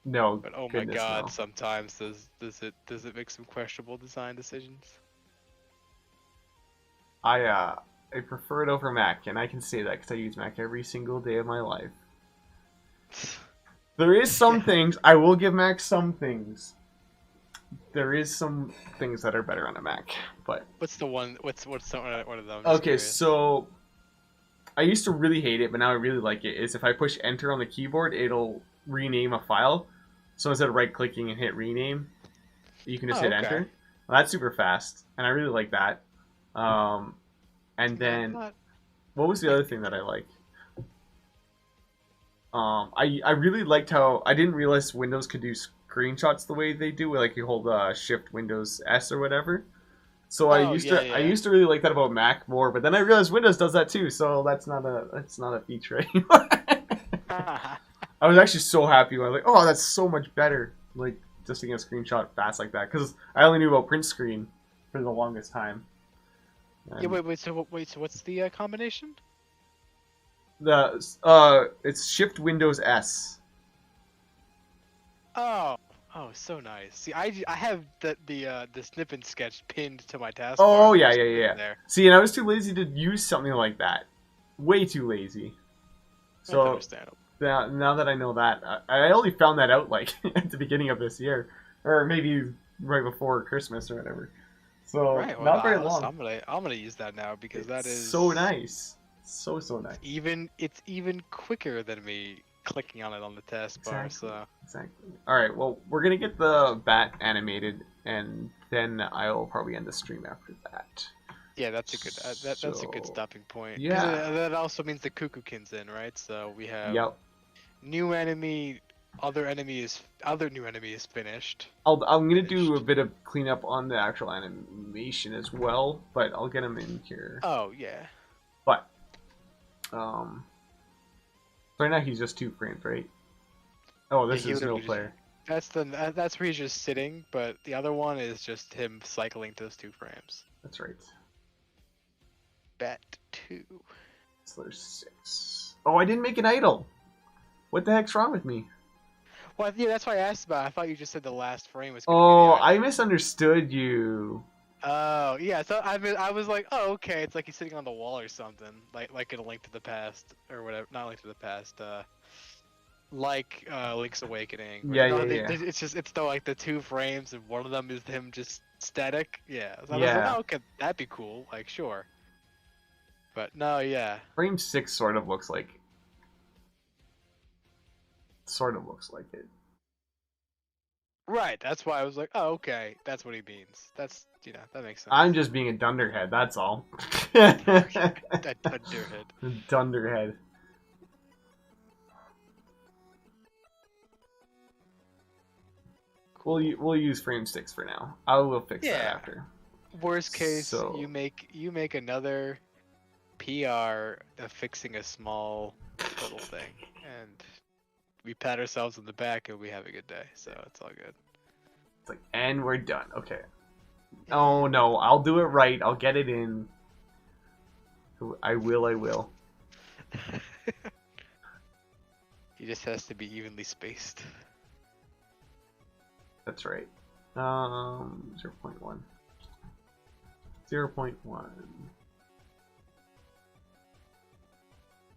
S1: No,
S2: but oh my
S1: goodness,
S2: god,
S1: no.
S2: sometimes does it make some questionable design decisions?
S1: I prefer it over Mac, and I can say that because I use Mac every single day of my life. There is some things I will give Mac some things. There is some things that are better on a Mac, but
S2: What's the one? What's one of them? I'm just
S1: okay.
S2: curious.
S1: So I used to really hate it, but now I really like it. Is if I push Enter on the keyboard, it'll rename a file. So instead of right clicking and hit rename, you can just hit
S2: Okay.
S1: Enter. Well, that's super fast, and I really like that. And then what was the other thing that I like? I really liked how I didn't realize Windows could do screenshots the way they do, like you hold Shift Windows S or whatever. So
S2: Oh yeah,
S1: I
S2: yeah.
S1: used to really like that about Mac more, but then I realized Windows does that too. So that's not a feature anymore. I was actually so happy when I was like, oh, that's so much better. Like just to get a screenshot fast like that, because I only knew about print screen for the longest time.
S2: Yeah,
S1: And
S2: wait. So what's the combination?
S1: it's Shift Windows S.
S2: Oh, so nice. See, I have the snip and sketch pinned to my taskbar.
S1: Oh
S2: So
S1: yeah,
S2: it's
S1: yeah,
S2: right
S1: yeah.
S2: there.
S1: See, and I was too lazy to use something like that. Way too lazy.
S2: That's
S1: So
S2: understandable.
S1: now that I know that, I only found that out like at the beginning of this year, or maybe right before Christmas or whatever. So
S2: Right. Well,
S1: not very long.
S2: I'm gonna use that now because that
S1: It's
S2: is
S1: so nice, so nice.
S2: it's even quicker than me clicking on it on the taskbar.
S1: Exactly.
S2: So
S1: Exactly. All right. Well, we're gonna get the bat animated, and then I'll probably end the stream after that.
S2: yeah, that's a good that's a good
S1: So,
S2: stopping point. Because
S1: yeah.
S2: that also means the Cuckookin's in, right? So we have
S1: Yep.
S2: new enemy, other new enemy is finished.
S1: I'm gonna do a
S2: Finished.
S1: bit of cleanup on the actual animation as well, but I'll get him in here.
S2: Oh yeah.
S1: But um, right now he's just 2 frames, right? Oh,
S2: Yeah,
S1: this
S2: he
S1: is no
S2: literally just,
S1: player.
S2: that's where he's just sitting, but the other one is just him cycling those 2 frames.
S1: That's right.
S2: Bet 2.
S1: So there's 6. Oh, I didn't make an idol. What the heck's wrong with me?
S2: Well, yeah, that's why I asked about it. I thought you just said the last frame was gonna be
S1: Oh,
S2: the
S1: I
S2: idle.
S1: misunderstood you.
S2: Oh, yeah. So I was like, oh, okay. It's like he's sitting on the wall or something, like in A Link to the Past or whatever. Not Link to the Past. Like Link's Awakening. Where,
S1: Yeah,
S2: no,
S1: yeah, yeah.
S2: it's the like the 2 frames and one of them is him just static. Yeah. So I was like,
S1: Yeah.
S2: oh, okay, that'd be cool. Like, sure. But no, yeah.
S1: Frame 6 sort of looks like it.
S2: Right. That's why I was like, oh, okay. That's what he means. That's that makes sense.
S1: I'm just being a dunderhead, that's all.
S2: That dunderhead.
S1: Dunderhead. We'll use frame 6 for now. I will fix that
S2: Yeah.
S1: after.
S2: Worst case,
S1: So-
S2: you make another PR of fixing a small little thing, and we pat ourselves on the back and we have a good day. So it's all good.
S1: It's like, and we're done. Okay. Oh no, I'll do it right. I'll get it in. I will.
S2: He just has to be evenly spaced.
S1: That's right. 0.1. 0.1.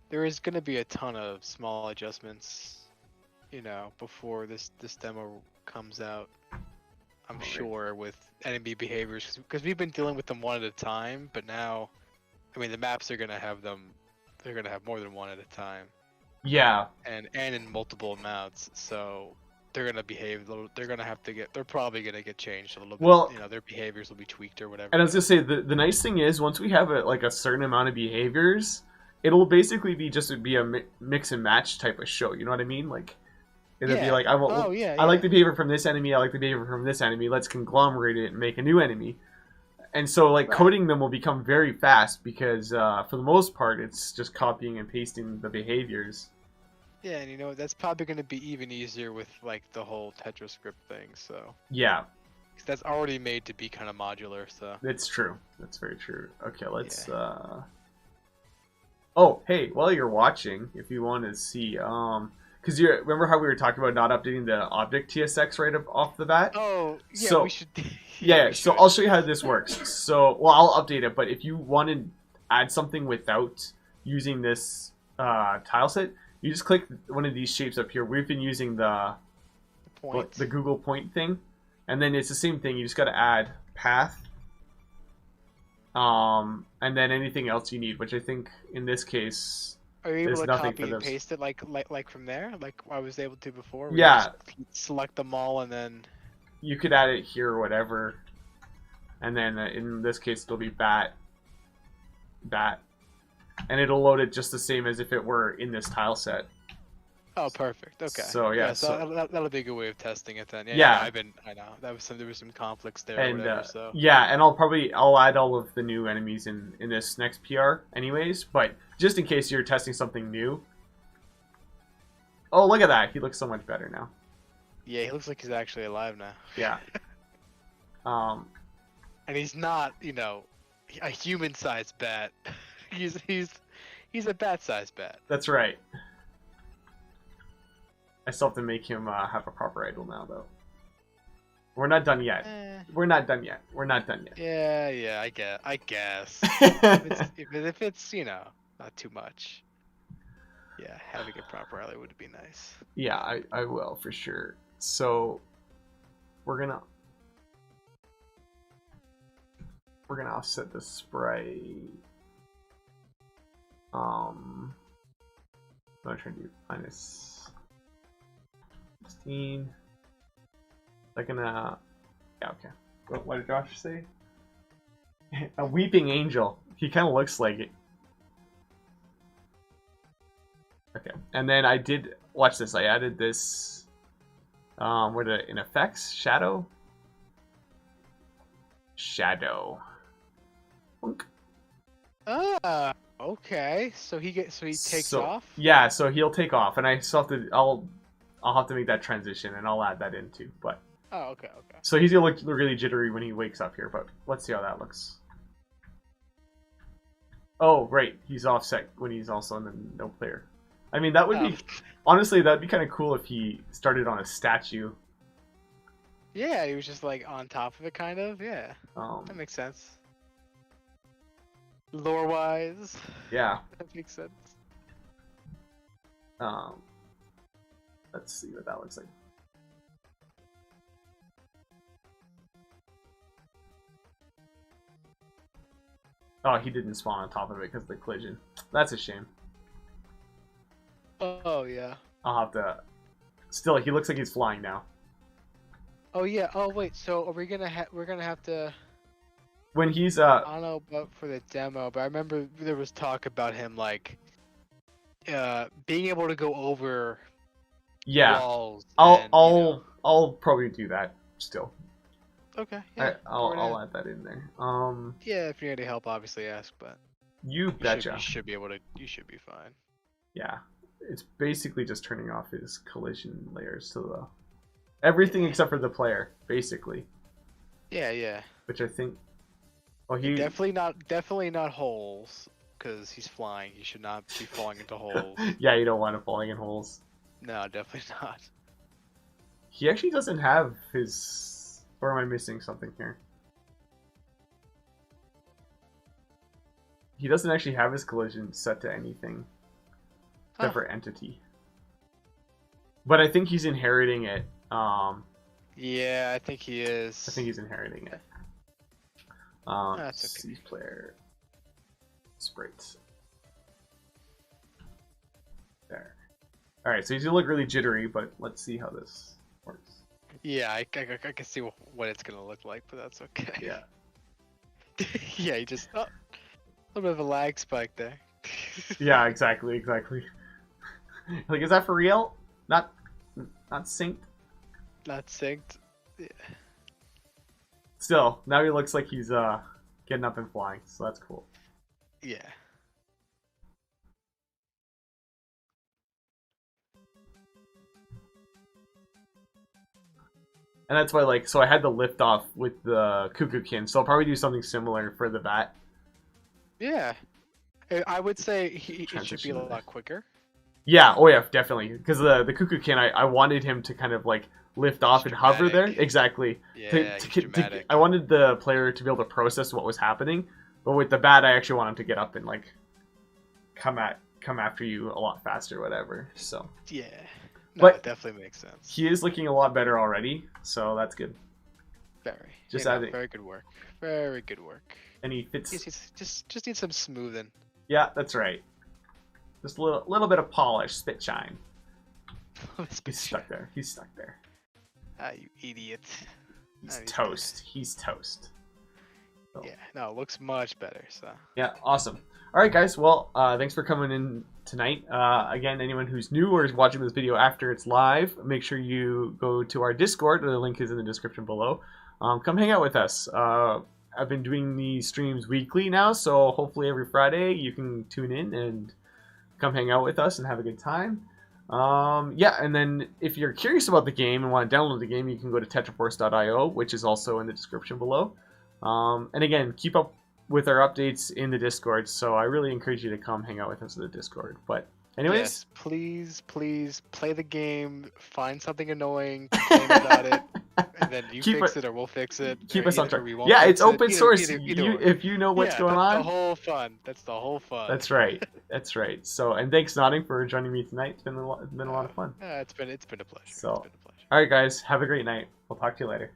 S2: There is gonna be a ton of small adjustments, before this demo comes out. I'm
S1: Alright.
S2: sure with enemy behaviors, because we've been dealing with them one at a time, but now, I mean, the maps are gonna have them. They're gonna have more than one at a time,
S1: Yeah.
S2: and in multiple amounts. So they're gonna behave. They're gonna have to get. They're probably gonna get changed a little bit.
S1: Well-
S2: their behaviors will be tweaked or whatever.
S1: And I was gonna say the nice thing is once we have a certain amount of behaviors, it'll basically be a mix and match type of show. You know what I mean? Like it'll be
S2: Yeah.
S1: like I want.
S2: Oh, yeah,
S1: I like
S2: yeah.
S1: the behavior from this enemy. I like the behavior from this enemy. Let's conglomerate it and make a new enemy. And so like
S2: Right.
S1: coding them will become very fast because for the most part it's just copying and pasting the behaviors.
S2: Yeah, and that's probably gonna be even easier with like the whole TetraScript thing. So
S1: Yeah,
S2: 'cause that's already made to be kind of modular. So
S1: it's true. That's very true. Okay, let's. Oh, hey, while you're watching, if you want to see, because you remember how we were talking about not updating the object TSX right off the bat?
S2: oh yeah,
S1: So-
S2: we should.
S1: Yeah,
S2: we
S1: so
S2: should.
S1: I'll show you how this works. So, well, I'll update it, but if you wanted add something without using this tile set, you just click one of these shapes up here. We've been using the Google point thing, and then it's the same thing. You just got to add path, and then anything else you need, which I think in this case
S2: Are you able
S1: there's
S2: to
S1: nothing
S2: copy
S1: for
S2: and
S1: this.
S2: paste it like from there, like I was able to before? Where
S1: Yeah,
S2: you just select them all and then.
S1: you could add it here or whatever, and then in this case it'll be bat, and it'll load it just the same as if it were in this tile set.
S2: Oh, perfect. Okay.
S1: So yeah,
S2: so that'll be a good way of testing it then. Yeah.
S1: Yeah.
S2: I know there was some conflicts there
S1: and
S2: or whatever. So.
S1: yeah, and I'll add all of the new enemies in this next PR anyways, but just in case you're testing something new. Oh, look at that! He looks so much better now.
S2: Yeah, he looks like he's actually alive now.
S1: Yeah.
S2: And he's not, a human-sized bat. he's a bat-sized bat.
S1: That's right. I still have to make him have a proper idol now, though. We're not done yet. We're not done yet. We're not done yet.
S2: Yeah, I guess. if it's not too much. Yeah, having a proper idol would be nice.
S1: Yeah, I will for sure. So we're gonna offset the spray. I'm gonna try to do minus 16. Like yeah, okay. What did Josh say? A weeping angel. He kind of looks like it. Okay, and then I did watch this. I added this. What did in effects? Shadow.
S2: Okay. So he takes off.
S1: Yeah, so he'll take off, and I still have to. I'll have to make that transition, and I'll add that in too. But.
S2: Oh, okay.
S1: So he's gonna look really jittery when he wakes up here, but let's see how that looks. Oh, right, he's offset when he's also in the no player. I mean, that would be honestly that'd be kind of cool if he started on a statue.
S2: Yeah, he was just like on top of it, kind of. Yeah, that makes sense. Lore-wise.
S1: Yeah.
S2: That makes sense.
S1: Let's see what that looks like. Oh, he didn't spawn on top of it because of the collision. That's a shame.
S2: Oh, yeah.
S1: I'll have to... Still, he looks like he's flying now.
S2: Oh, yeah. Oh, wait. So are we're gonna have to...
S1: When he's...
S2: I don't know about for the demo, but I remember there was talk about him, like... being able to go over...
S1: Yeah.
S2: Walls.
S1: I'll probably do that still.
S2: Okay. Yeah.
S1: I'll add that in there.
S2: Yeah, if you need any help, obviously ask, but
S1: you betcha.
S2: You should be able to. You should be fine.
S1: Yeah, it's basically just turning off his collision layers to the everything except for the player, basically.
S2: Yeah.
S1: Which I think. Well,
S2: definitely not holes, because he's flying. He should not be falling into holes.
S1: Yeah, you don't want him falling in holes.
S2: No, definitely not.
S1: He actually doesn't have his. Or am I missing something here? He doesn't actually have his collision set to anything except for entity. But I think he's inheriting it.
S2: Yeah, I think he is.
S1: I think he's inheriting it.
S2: That's okay.
S1: C player. Sprites. There. Alright, so he's gonna look really jittery, but let's see how this works.
S2: Yeah, I can see what it's gonna look like, but that's okay.
S1: Yeah.
S2: Yeah, you just a little bit of a lag spike there.
S1: Yeah, exactly. Like, is that for real? Not synced.
S2: Not synced. Yeah.
S1: Still, now he looks like he's getting up and flying, so that's cool.
S2: Yeah.
S1: And that's why, like, so I had the lift off with the Cuckookin, so I'll probably do something similar for the bat.
S2: Yeah. I would say it should be a lot quicker.
S1: Yeah, oh yeah, definitely. Because the Cuckookin, I wanted him to kind of, like, lift off and hover there. Exactly.
S2: Yeah,
S1: I wanted the player to be able to process what was happening, But with the bat, I actually want him to get up and like come after you a lot faster, whatever. So
S2: Yeah. No,
S1: but
S2: it definitely makes sense.
S1: he is looking a lot better already, so that's good.
S2: Very.
S1: Just
S2: You know,
S1: adding,
S2: very good work. Very good work.
S1: and he fits.
S2: Just need some smoothing.
S1: Yeah, that's right. Just a little bit of polish, spit shine. He's stuck there. He's stuck there.
S2: Ah, you idiot.
S1: He's
S2: Ah, he's
S1: toast. He's toast. So.
S2: Yeah, no, it looks much better. So
S1: Yeah, awesome. All right, guys. Well, thanks for coming in tonight. Again, anyone who's new or is watching this video after it's live, make sure you go to our Discord. The link is in the description below. Come hang out with us. I've been doing these streams weekly now, so hopefully every Friday you can tune in and come hang out with us and have a good time. Yeah, and then if you're curious about the game and want to download the game, you can go to TetraForce.io, which is also in the description below. And again, keep up with our updates in the Discord, so I really encourage you to come hang out with us in the Discord. But anyways,
S2: yes, please play the game. Find something annoying, complain about it, and then you fix it or we'll fix it.
S1: Keep us on track. Yeah, it's open source. If you know what's going on,
S2: that's the whole fun. That's the whole fun.
S1: That's right. That's right. So, and thanks, Nodding, for joining me tonight. It's been a lot of fun.
S2: It's been a pleasure.
S1: So,
S2: it's been a pleasure.
S1: all right, guys, have a great night. We'll talk to you later.